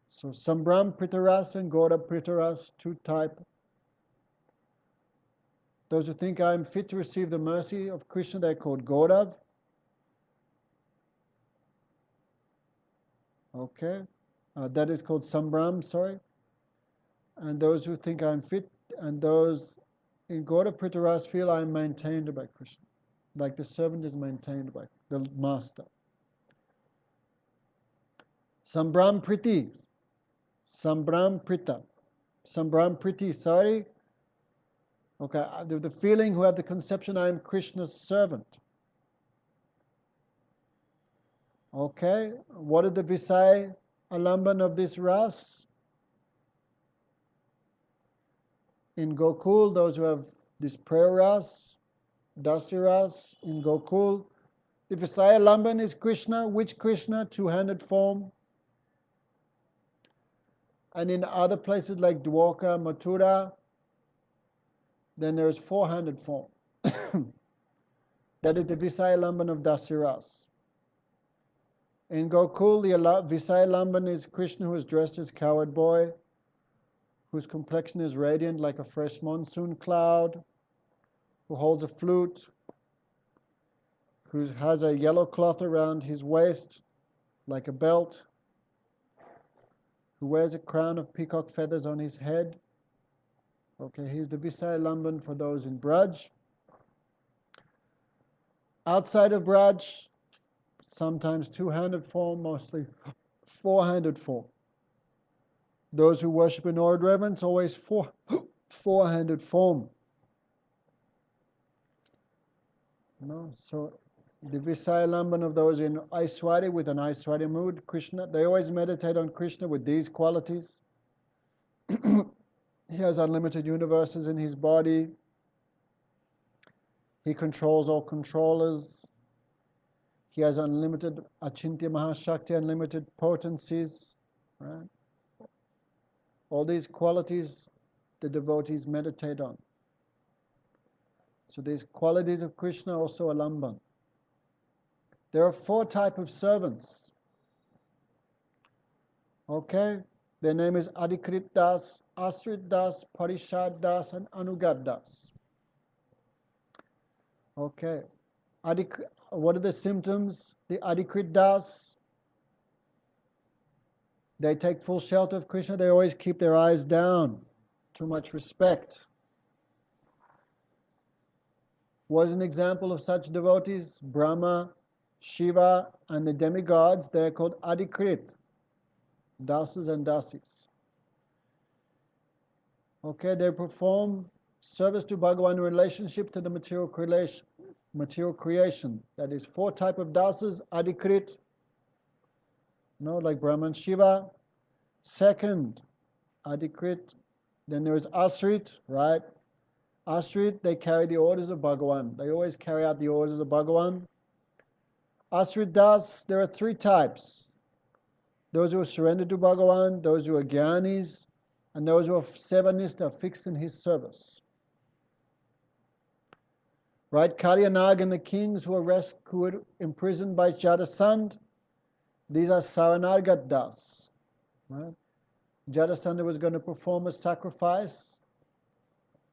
S1: So Sambram Pritaras and Gaurab Pritaras, two type. Those who think I am fit to receive the mercy of Krishna, they're called Gaurav. Okay. That is called Sambram, sorry. And those who think I'm fit, and those in Gaurav Pritaras feel I am maintained by Krishna. Like the servant is maintained by the master. Sambram Priti. Sambram Prita. Sambram Priti, sorry. Okay, the feeling who have the conception I am Krishna's servant. Okay, what are the Visay Alamban of this ras? In Gokul, those who have this prayer ras, Dasya ras, in Gokul, The Visaya Lamban is Krishna. Which Krishna? Two-handed form. And in other places like Dwarka, Mathura, then there is four-handed form. That is the Visaya Lamban of Dasya Rasas. In Gokul, the Visaya Lamban is Krishna who is dressed as cowherd boy, whose complexion is radiant like a fresh monsoon cloud, who holds a flute, who has a yellow cloth around his waist like a belt, who wears a crown of peacock feathers on his head. Okay, he's the Visaya Lamban for those in Braj. Outside of Braj, sometimes two-handed form, mostly four-handed form. Those who worship in awe and reverence, always four-handed form. No? So the Visaya Lamban of those in Aishwarya, with an Aishwarya mood, Krishna, they always meditate on Krishna with these qualities. He has unlimited universes in his body. He controls all controllers. He has unlimited Achintya Mahashakti, unlimited potencies. Right? All these qualities the devotees meditate on. So these qualities of Krishna are also a Lamban. There are four types of servants. Okay? Their name is Adhikrit Das, Asrit Das, Parishad Das, and Anugat Das. Okay. What are the symptoms? The Adhikrit Das, they take full shelter of Krishna. They always keep their eyes down. Too much respect. Was an example of such devotees? Brahma, Shiva, and the demigods. They are called Adhikrit, Dasas and Dasis. Okay, they perform service to Bhagavan in relationship to the material creation. That is four types of dasas, Adhikrit, like Brahma and Shiva. Second, Adhikrit. Then there is Asrit, right? Asrit, they carry the orders of Bhagavan. They always carry out the orders of Bhagavan. Asrit Das, there are three types. Those who are surrendered to Bhagavan, those who are Gyanis, and those who are Sevanista, fixed in his service. Right? Kalyanag and the kings who were imprisoned by Jarasandha, these are Saranargat Das. Right? Jarasandha was going to perform a sacrifice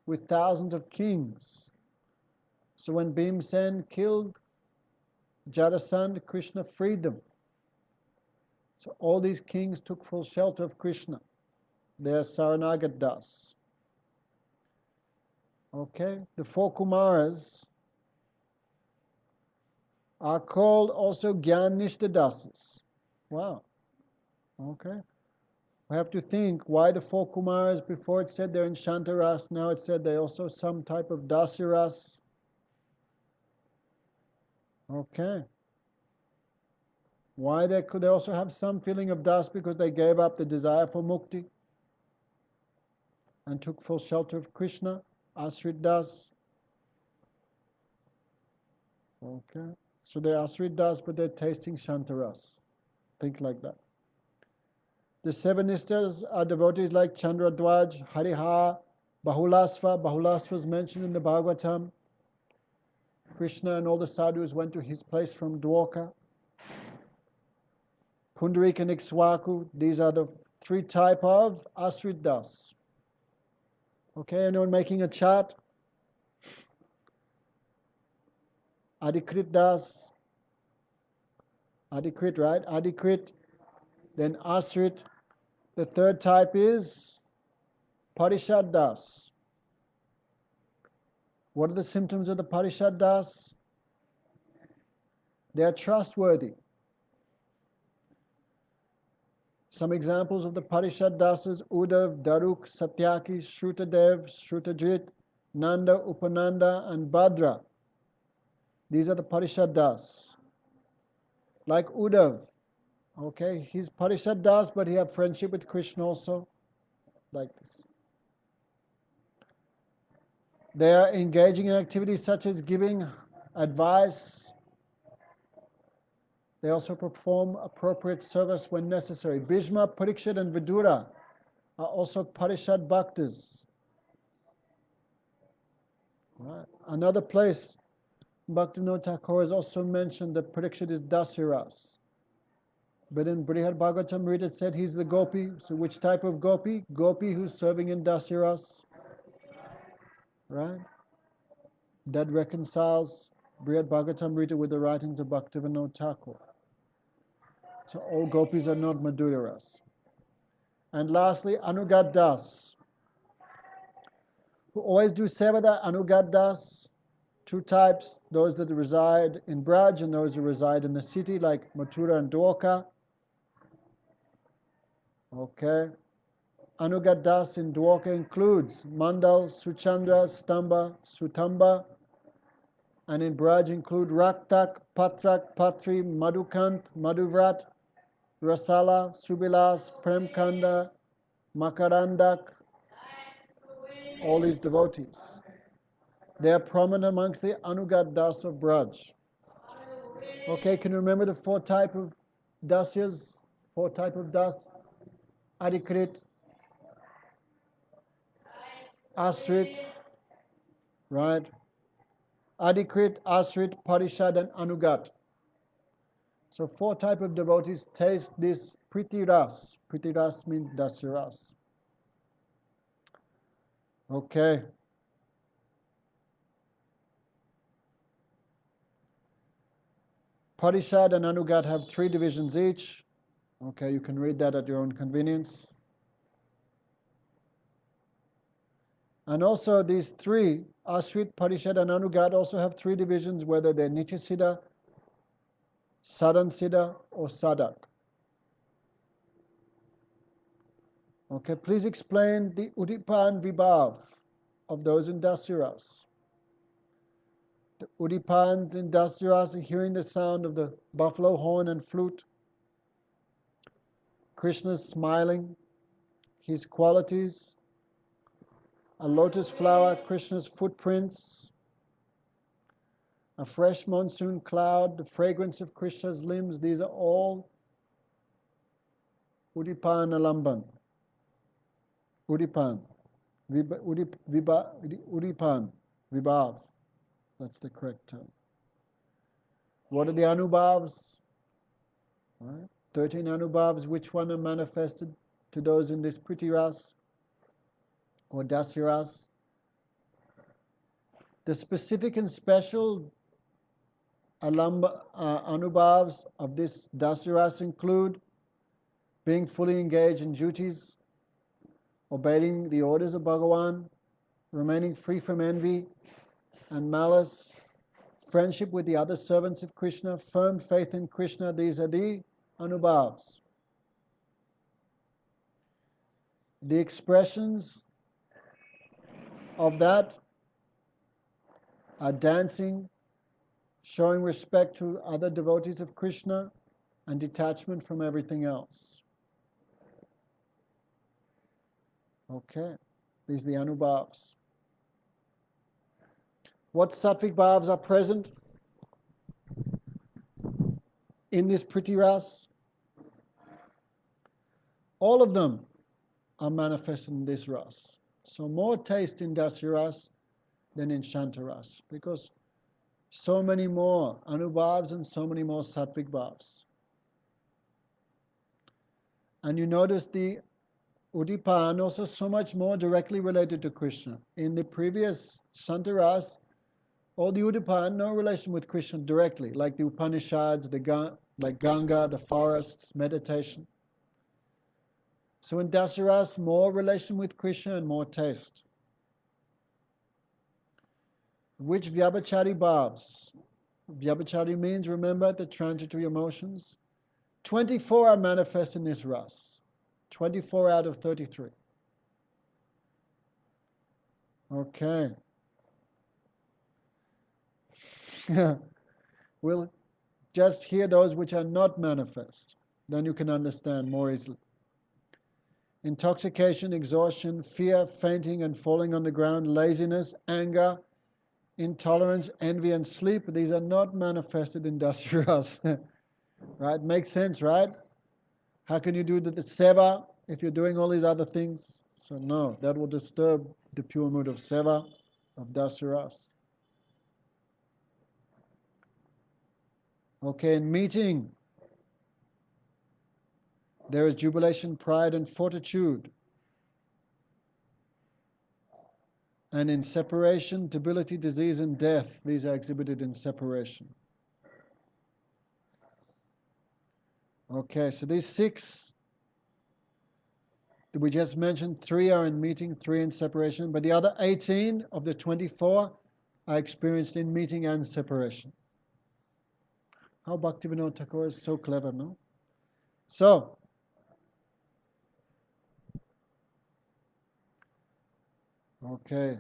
S1: with thousands of kings. So when Bhimsen killed Jarasandha, Krishna freed them. So all these kings took full shelter of Krishna. They are Saranagat Das. Okay, the four Kumaras are called also Gyan Nishta Dasas. Wow. Okay. We have to think why the four Kumaras. Before it said they're in Shantaras, now it said they also some type of Dasiras. Okay. Why they could they also have some feeling of das? Because they gave up the desire for mukti and took full shelter of Krishna, Asrit Das. Okay. So they're Asrit Das, but they're tasting Shantaras. Think like that. The seven nistas are devotees like Chandradwaj, Hariha, Bahulasva. Bahulasva is mentioned in the Bhagavatam. Krishna and all the sadhus went to his place from Dwarka. Pundarik and Ikswaku, these are the three type of Asrit Das. Okay, anyone making a chart? Adhikrit Das. Adhikrit, right? Adhikrit. Then Asrit. The third type is Parishad Das. What are the symptoms of the Parishad Das? They are trustworthy. Some examples of the Parishad Dasas: Uddhav, Daruk, Satyaki, Shrutadev, Shrutajit, Nanda, Upananda, and Bhadra. These are the Parishad Das. Like Uddhav, okay, he's Parishad Das, but he had friendship with Krishna also, like this. They are engaging in activities such as giving advice, They also perform appropriate service when necessary. Bhishma, Parikshit, and Vidura are also Parishad Bhaktas. Right. Another place, Bhaktivinoda Thakur has also mentioned that Parikshit is Dasya Ras. But in Brihad Bhagavatamrita it said he's the gopi. So which type of gopi? Gopi who's serving in Dasya Ras. Right? That reconciles Brihad Bhagavatamrita with the writings of Bhaktivinoda Thakur. So all gopis are not Madhura Ras. And lastly, Anugat Das, who always do sevada. Anugat Das, two types, those that reside in Braj and those who reside in the city like Mathura and Dwarka. Okay. Anugat Das in Dwarka includes Mandal, Suchandra, Stamba, Sutamba, and in Braj include Raktak, Patrak, Patri, Madhukant, Madhuvrat, Rasala, Subilas, Premkanda, Makarandak, all these devotees. They are prominent amongst the Anugat Das of Braj. Okay, can you remember the four type of dasyas? Four type of das? Adhikrit, Asrit, right? Adhikrit, Asrit, Parishad, and Anugat. So four type of devotees taste this Priti Ras. Priti Ras means Dasya Ras. Okay. Parishad and Anugat have three divisions each. Okay, you can read that at your own convenience. And also these three, Asrit, Parishad, and Anugat, also have three divisions, whether they're Nityasiddha, Sadhan-siddha, or Sadak. Okay, please explain the Udipan Vibhav of those in Dasya Ras. The Udipans in Dasya Ras are hearing the sound of the buffalo horn and flute. Krishna's smiling, his qualities, a lotus flower, Krishna's footprints, a fresh monsoon cloud, the fragrance of Krishna's limbs. These are all Udipan Alamban. Udipan. Udipan. Vibhav. That's the correct term. What are the Anubhavas? Right? 13 Anubhavas. Which one are manifested to those in this Priti Ras or Dasya Ras? The specific and special Anubhavas of this Dasya Ras include being fully engaged in duties, obeying the orders of Bhagavan, remaining free from envy and malice, friendship with the other servants of Krishna, firm faith in Krishna. These are the Anubhavas. The expressions of that are dancing, showing respect to other devotees of Krishna, and detachment from everything else. Okay, these are the Anubhavas. What sattvic bhavas are present in this Priti Ras? All of them are manifested in this Ras. So more taste in Dasya Ras than in Shanta Ras, because so many more Anubhavas and so many more sattvic bhavas. And you notice the Udipan also so much more directly related to Krishna. In the previous Shanta Ras, all the Udipan, no relation with Krishna directly, like the Upanishads, like Ganga, the forests, meditation. So in Dasya Ras, more relation with Krishna and more taste. Which Vyabhachari bhavs? Vyabhachari means, remember, the transitory emotions. 24 are manifest in this Ras. 24 out of 33. Okay. We'll just hear those which are not manifest. Then you can understand more easily. Intoxication, exhaustion, fear, fainting and falling on the ground, laziness, anger, intolerance, envy and sleep. These are not manifested in Dasya Ras. Right? Makes sense, right? How can you do the seva if you're doing all these other things? So no, that will disturb the pure mood of seva, of Dasya. Okay, in meeting, there is jubilation, pride, and fortitude. And in separation, debility, disease, and death, these are exhibited in separation. Okay, so these six that we just mentioned, 3 are in meeting, 3 in separation, but the other 18 of the 24 are experienced in meeting and separation. How Bhaktivinoda Thakur is so clever, no? So, okay,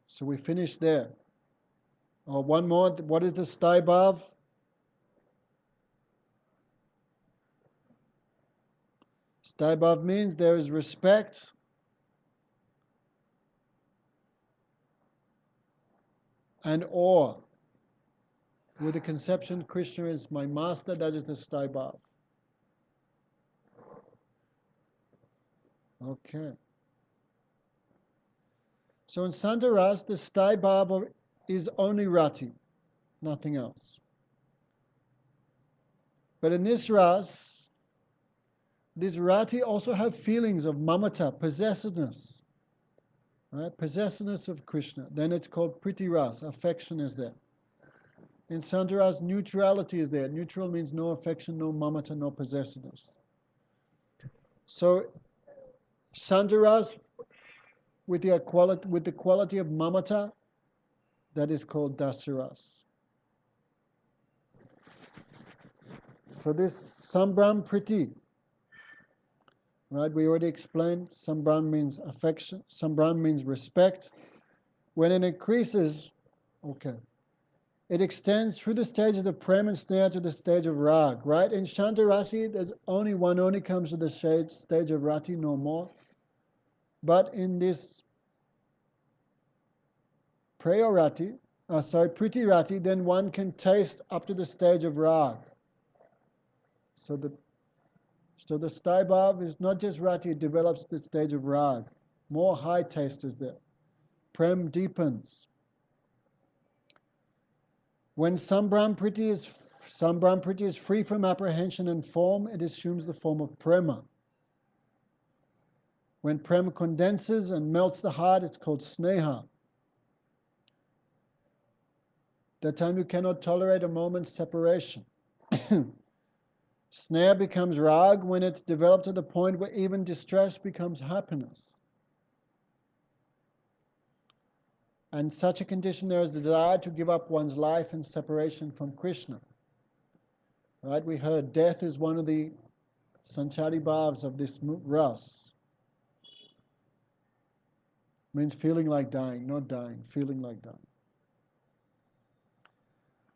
S1: so we finished there. Oh, one more, what is the Staibhav? Staibhav means there is respect and awe. With the conception Krishna is my master, that is the Staibhav. Okay. So in Sandaras, the Staibhav is only rati, nothing else. But in this ras, these rati also have feelings of mamata, possessiveness, right? Possessiveness of Krishna. Then it's called priti ras, affection is there. In Sandaras, neutrality is there. Neutral means no affection, no mamata, no possessiveness. So Sandaras with the quality of mamata, that is called dasaras. So this sambram priti, right? We already explained sambram means affection, sambram means respect. When it increases, okay, it extends through the stages of prem and sneha to the stage of rag, right? In Shantarasi, there's only comes to the stage of rati, no more. But in this priti rati, then one can taste up to the stage of rag. So the Staibhav is not just rati, it develops the stage of rag. More high taste is there. Prem deepens. When Sambram Priti is free from apprehension and form, it assumes the form of prema. When prem condenses and melts the heart, it's called sneha. That time you cannot tolerate a moment's separation. Sneha becomes rag when it's developed to the point where even distress becomes happiness. And such a condition, there is the desire to give up one's life in separation from Krishna. Right? We heard death is one of the sanchari bhavs of this ras. Means feeling like dying, not dying, feeling like dying.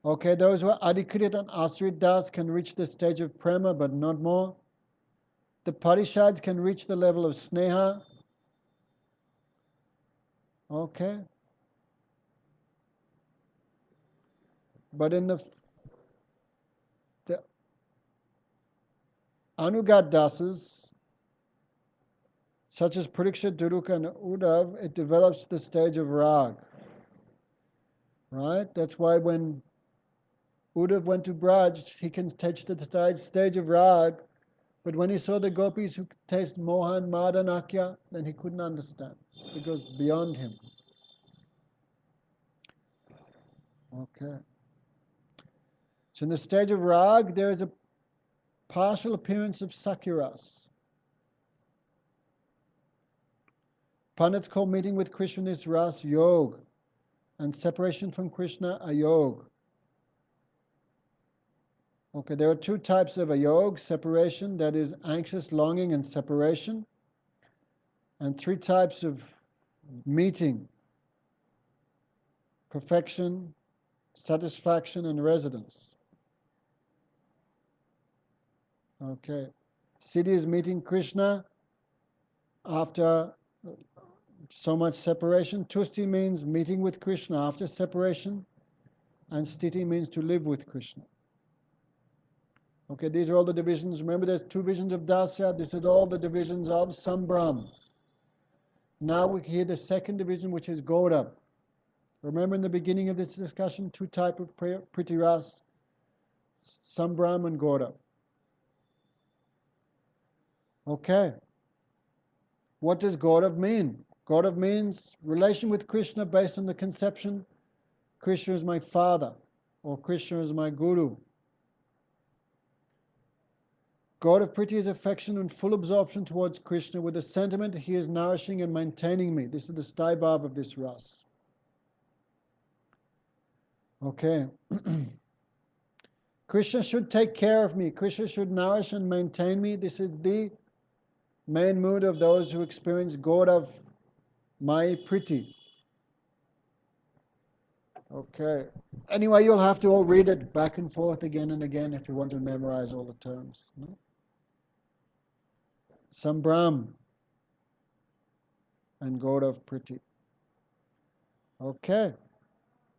S1: Okay, those who are adhikrit and asrit das can reach the stage of prema, but not more. The parishads can reach the level of sneha. Okay. But in the anugat dasas, such as Pariksha, Duruka, and Uddhav, it develops the stage of rag. Right? That's why when Uddhav went to Braj, he can touch the stage of rag, but when he saw the gopis who taste Mohan, Madanakya, then he couldn't understand. It goes beyond him. Okay. So in the stage of rag, there is a partial appearance of Sakhya Rasas. Pandits call meeting with Krishna in this ras yog, and separation from Krishna ayog. Okay, there are 2 types of ayog, separation, that is anxious longing and separation, and 3 types of meeting, perfection, satisfaction, and residence. Okay, Siddhi is meeting Krishna after so much separation. Tusti means meeting with Krishna after separation, and Sthiti means to live with Krishna. Okay, these are all the divisions. Remember, there's two visions of Dasya. This is all the divisions of Sambram. Now we hear the second division, which is Gauda. Remember in the beginning of this discussion, two types of Pritiras, Sambram and Gauda. Okay. What does Gauda mean? Gauda means relation with Krishna based on the conception, Krishna is my father, or Krishna is my guru. God of Priti is affection and full absorption towards Krishna with the sentiment he is nourishing and maintaining me. This is the Staibhav of this Ras. Okay. Krishna should take care of me. Krishna should nourish and maintain me. This is the main mood of those who experience God of my Priti. Okay. Anyway, you'll have to all read it back and forth again and again if you want to memorize all the terms. No? Sambram and God of Priti. Okay.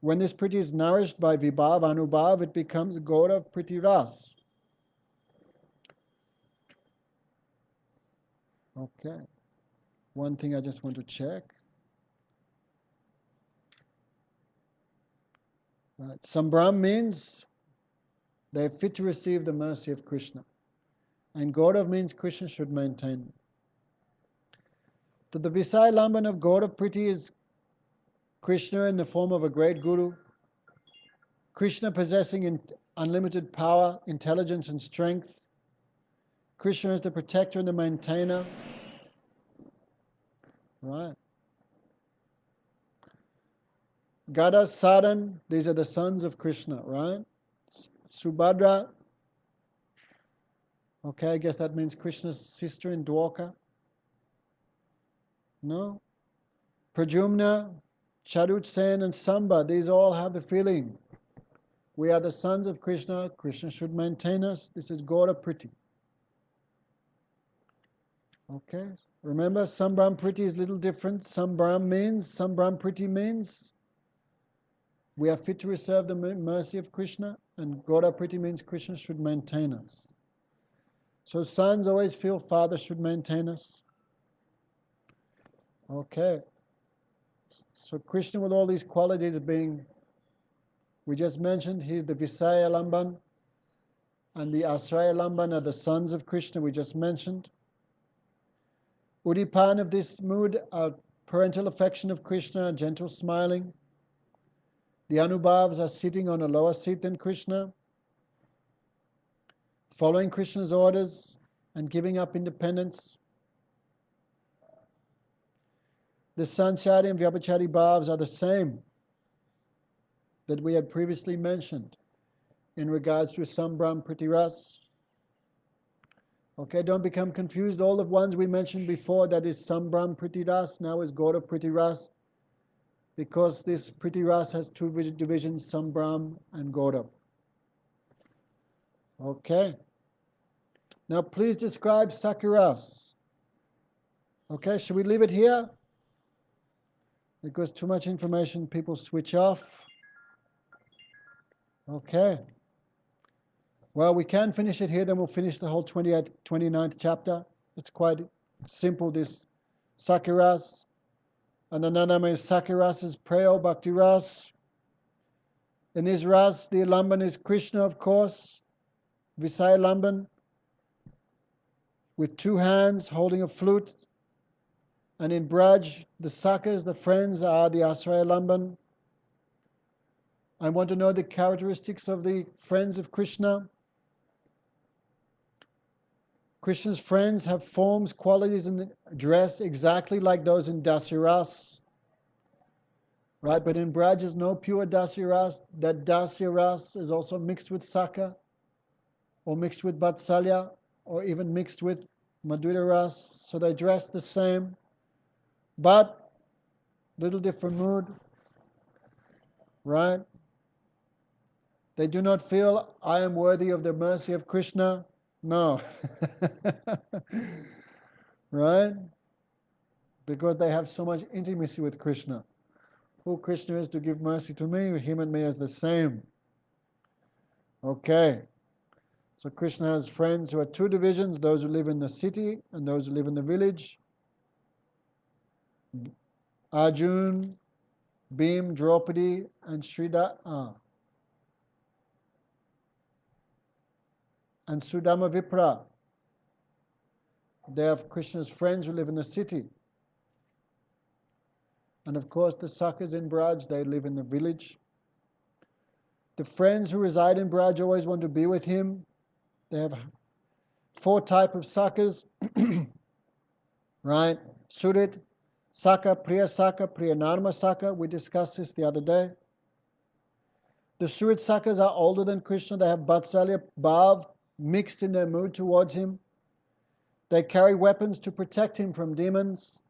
S1: When this Priti is nourished by Vibhav, Anubhav, it becomes God of Priti Ras. Okay. One thing I just want to check. Right. Sambram means they are fit to receive the mercy of Krishna. And Gaurav means Krishna should maintain. So the Visaya Lamban of Gaurav Priti is Krishna in the form of a great guru, Krishna possessing unlimited power, intelligence and strength, Krishna is the protector and the maintainer. Right. Gada, Sadan, these are the sons of Krishna, right? Subhadra, okay, I guess that means Krishna's sister in Dwarka. No? Prajumna, Charutsen and Samba, these all have the feeling. We are the sons of Krishna, Krishna should maintain us. This is Gaura Priti. Okay? Remember, Sambram Priti is a little different. Sambram Priti means we are fit to receive the mercy of Krishna, and Gaura Priti means Krishna should maintain us. So sons always feel father should maintain us. Okay. So Krishna with all these qualities of being, we just mentioned, he's the Visaya Lamban, and the Asraya Lamban are the sons of Krishna we just mentioned. Udipan of this mood are parental affection of Krishna, gentle smiling. The Anubhavas are sitting on a lower seat than Krishna, following Krishna's orders and giving up independence. The Sanchari and Vyabhachari Bhavas are the same that we had previously mentioned in regards to Sambram Pritiras. Okay, don't become confused. All the ones we mentioned before, that is Sambram Pritiras, now is Gaura Pritiras, because this Pritiras has two divisions, Sambram and Gaura. Okay. Now please describe Sakya-ras. Okay, should we leave it here? Because too much information, people switch off. Okay. Well, we can finish it here, then we'll finish the whole 29th chapter. It's quite simple, this Sakya-ras. And another name is Sakya-ras is Preo Bhakti Ras. In this Ras, the Lamban is Krishna, of course, Visaya Lamban, with two hands holding a flute. And in Braj, the Sakhas, the friends, are the Asraya Lamban. I want to know the characteristics of the friends of Krishna. Krishna's friends have forms, qualities, and dress exactly like those in Dasya Ras. Right, but in Braj is no pure Dasya Ras. That Dasya Ras is also mixed with Sakha, or mixed with Vatsalya, or even mixed with Madhura Ras. So they dress the same, but little different mood. Right? They do not feel, I am worthy of the mercy of Krishna. No. Right? Because they have so much intimacy with Krishna. Who Krishna is to give mercy to me, him and me is the same. Okay. So Krishna has friends who are two divisions, those who live in the city and those who live in the village. Arjun, Bhim, Draupadi, and and Sudama Vipra. They have Krishna's friends who live in the city. And of course the Sakhas in Braj, they live in the village. The friends who reside in Braj always want to be with him. They have 4 types of Sakhas, right? Surit, Sakha, Priya Narma Sakha. We discussed this the other day. The Surit Sakhas are older than Krishna. They have Vatsalya Bhav mixed in their mood towards him. They carry weapons to protect him from demons.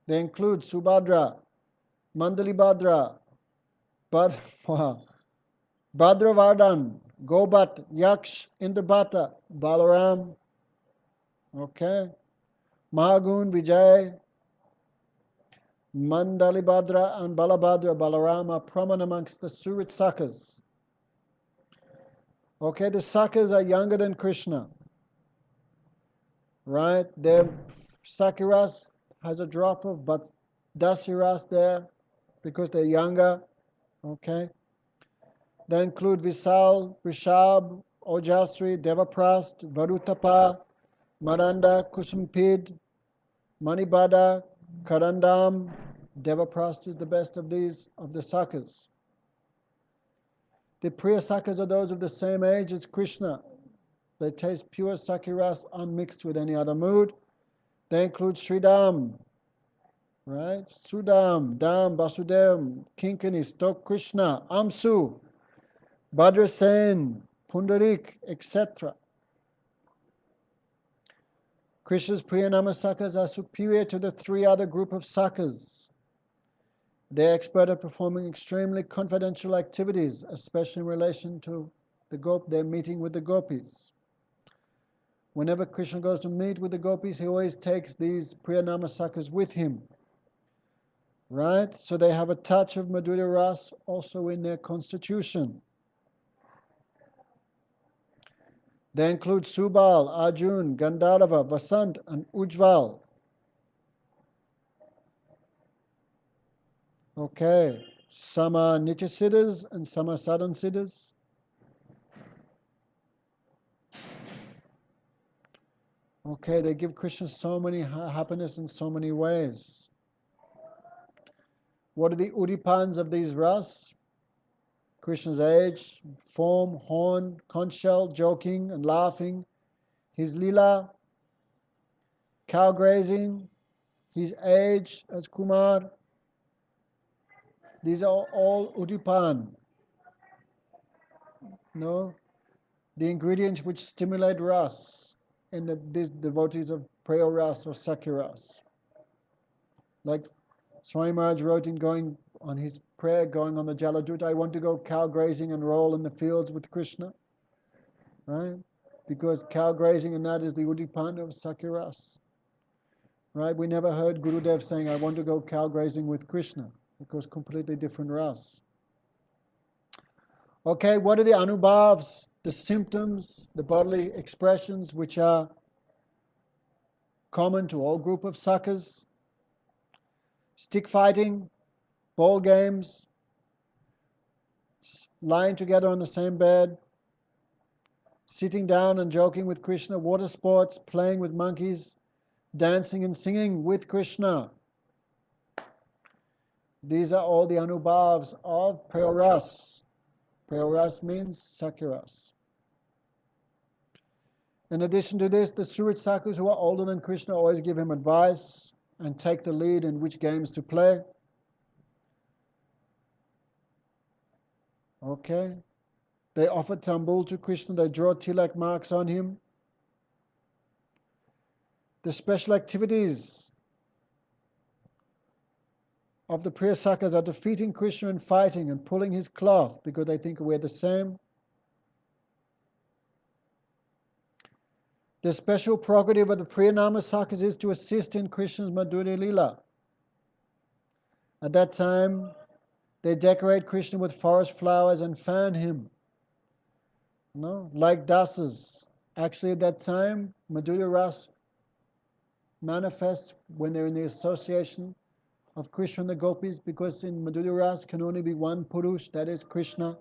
S1: They include Subhadra, Mandalibhadra, Bhadravardhan, Gobat, Yaksh, Indrabhata, Balaram, okay, Mahagun, Vijay, Mandalibhadra and Balabhadra, Balaram are prominent amongst the Surit Sakhas. Okay, the Sakhas are younger than Krishna, right? Their Sakyaras has a drop of but Dasya Ras there because they're younger, okay? They include Visal, Rishab, Ojasri, Devaprast, Varutapa, Maranda, Kusumpid, Manibada, Karandam. Devaprast is the best of these, of the Sakhas. The Priya Sakhas are those of the same age as Krishna. They taste pure Sakyaras unmixed with any other mood. They include Sridham, right? Sudam, Dam, Basudam, Kinkani, Stok Krishna, Amsu, Bhadrasen, Pundarik, etc. Krishna's Priyanama Sakhas are superior to the 3 other group of Sakhas. They are expert at performing extremely confidential activities, especially in relation to their meeting with the gopis. Whenever Krishna goes to meet with the gopis, he always takes these Priyanama Sakhas with him. Right? So they have a touch of Madhurya Ras also in their constitution. They include Subal, Arjun, Gandharva, Vasant, and Ujval. Okay, some are Nitya Siddhas and some are Sadhan Siddhas. Okay, they give Krishna so many happiness in so many ways. What are the udipans of these ras? Krishna's age, form, horn, conch shell, joking and laughing, his lila, cow grazing, his age as Kumar. These are all udipan. No, the ingredients which stimulate ras in these devotees of Prayo Ras or Sakya Ras. Like Swami Maharaj wrote in going on his prayer, going on the Jaladuta, I want to go cow grazing and roll in the fields with Krishna. Right? Because cow grazing and that is the udipan of Sakya Ras. Right? We never heard Gurudev saying, I want to go cow grazing with Krishna, because completely different ras. Okay, what are the Anubhavas, the symptoms, the bodily expressions which are common to all group of Sakhas? Stick fighting, ball games, lying together on the same bed, sitting down and joking with Krishna, water sports, playing with monkeys, dancing and singing with Krishna. These are all the Anubhavas of Prayoras. Prayoras means Sakyaras. In addition to this, the Surit Sakhas who are older than Krishna always give him advice and take the lead in which games to play. Okay. They offer tambul to Krishna, they draw tilak marks on him. The special activities of the Priya Sakhas are defeating Krishna and fighting and pulling his cloth because they think we're the same. The special prerogative of the Priyanama Sakhas is to assist in Krishna's Madhurya Leela. At that time, they decorate Krishna with forest flowers and fan him. No, like dasas. Actually, at that time, Madhurya Ras manifests when they're in the association of Krishna and the gopis, because in Madhurya Ras can only be one Purush, that is Krishna.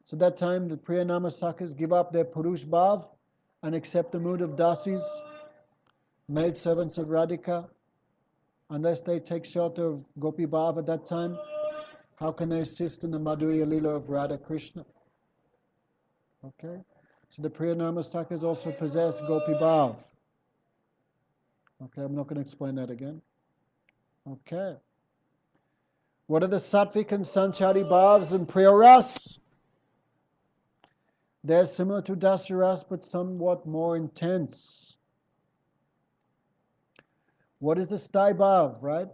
S1: So that time the Priyanama Sakhas give up their Purush Bhav and accept the mood of dasis, maid servants of Radhika. Unless they take shelter of Gopi Bhav at that time, how can they assist in the Madhurya Lila of Radha Krishna? Okay? So the Priyanama Sakhas also possess Gopi Bhav. Okay, I'm not going to explain that again. Okay. What are the Sattvic and Sanchari Bhavs in Priya Ras? They're similar to Dasya Ras, but somewhat more intense. What is the Sthai Bhav, right?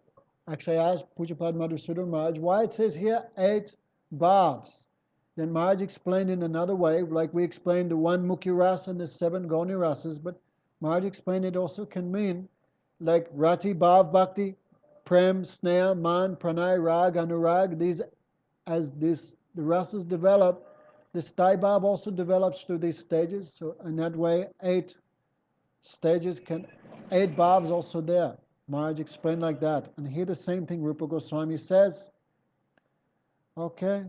S1: Actually, I asked Pujapad Madhusudan Maharaj why it says here 8 Bhavs. Then Maharaj explained in another way, like we explained the 1 Mukhya-rati and the 7 Gauni rasas, but Maharaj explained it also can mean like Rati, Bhav, Bhakti, Prem, Sneha, Man, Pranay, Rag, Anurag. These, as the rasas develop, the Sthai Bhav also develops through these stages. So in that way, 8 stages can, 8 Bhavs also there. Maharaj explained like that. And here the same thing Rupa Goswami says. Okay.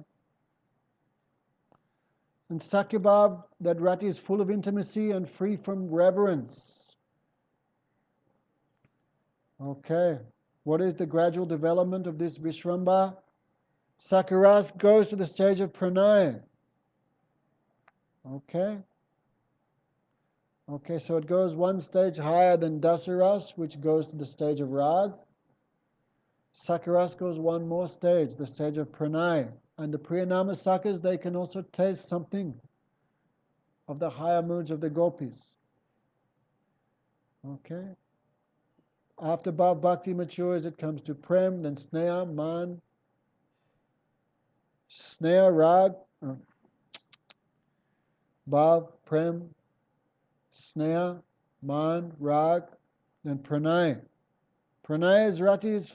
S1: And Sakhya Bhav, that Rati is full of intimacy and free from reverence. Okay. What is the gradual development of this Vishramba? Sakhya Ras goes to the stage of Pranay. Okay. Okay, so it goes one stage higher than Dasya Ras, which goes to the stage of Rag. Sakhya Ras goes one more stage, the stage of Pranay. And the Priyanama Sakhas, they can also taste something of the higher moods of the gopis. Okay. After Bhav Bhakti matures, it comes to Prem, then Sneha, Man, Sneha, Rag, Bhav, Prem, Sneha, Man, Rag, then Pranay. Pranay is Rati is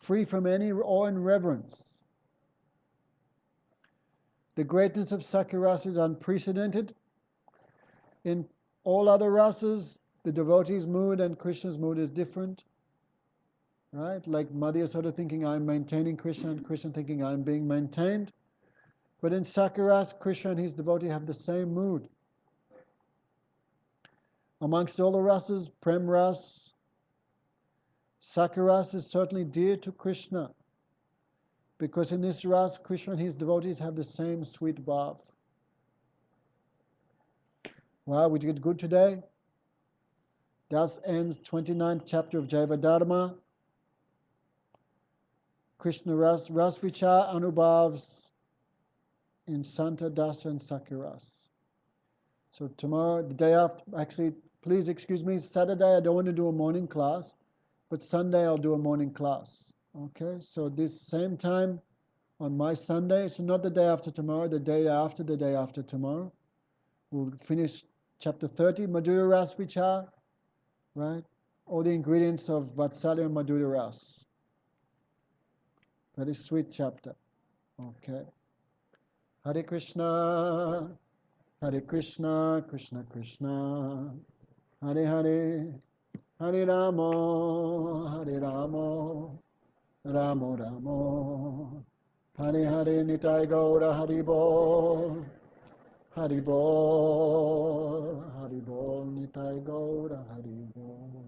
S1: free from any awe and reverence. The greatness of Sakhya Rasa is unprecedented. In all other rasas, the devotee's mood and Krishna's mood is different. Right? Like Madhya Yasoda thinking I'm maintaining Krishna and Krishna thinking I'm being maintained. But in Sakhya Rasa, Krishna and his devotee have the same mood. Amongst all the rasas, Prem Ras, Sakhya Rasa is certainly dear to Krishna. Because in this ras, Krishna and his devotees have the same sweet bhav. Wow, we did good today. Thus ends 29th chapter of Jaiva-Dharma. Krishna Rasa-vicara Anubhavas in Santa Dasa and Sakhya Rasa. So tomorrow, the day after, actually, please excuse me, Saturday I don't want to do a morning class, but Sunday I'll do a morning class. Okay, so this same time on my Sunday, so not the day after tomorrow, the day after tomorrow, we'll finish chapter 30, Madhurya Rasa-vicara, right? All the ingredients of Vatsalya and Madhurya Rasa. Very sweet chapter. Okay. Hare Krishna, Krishna Krishna, Hare Hare, Hare Ramo, Hare Ramo, Ramo Ramo, Hare Hare Nitai Gaura Haribol, Haribol, Haribol Nitai Gaura Haribol.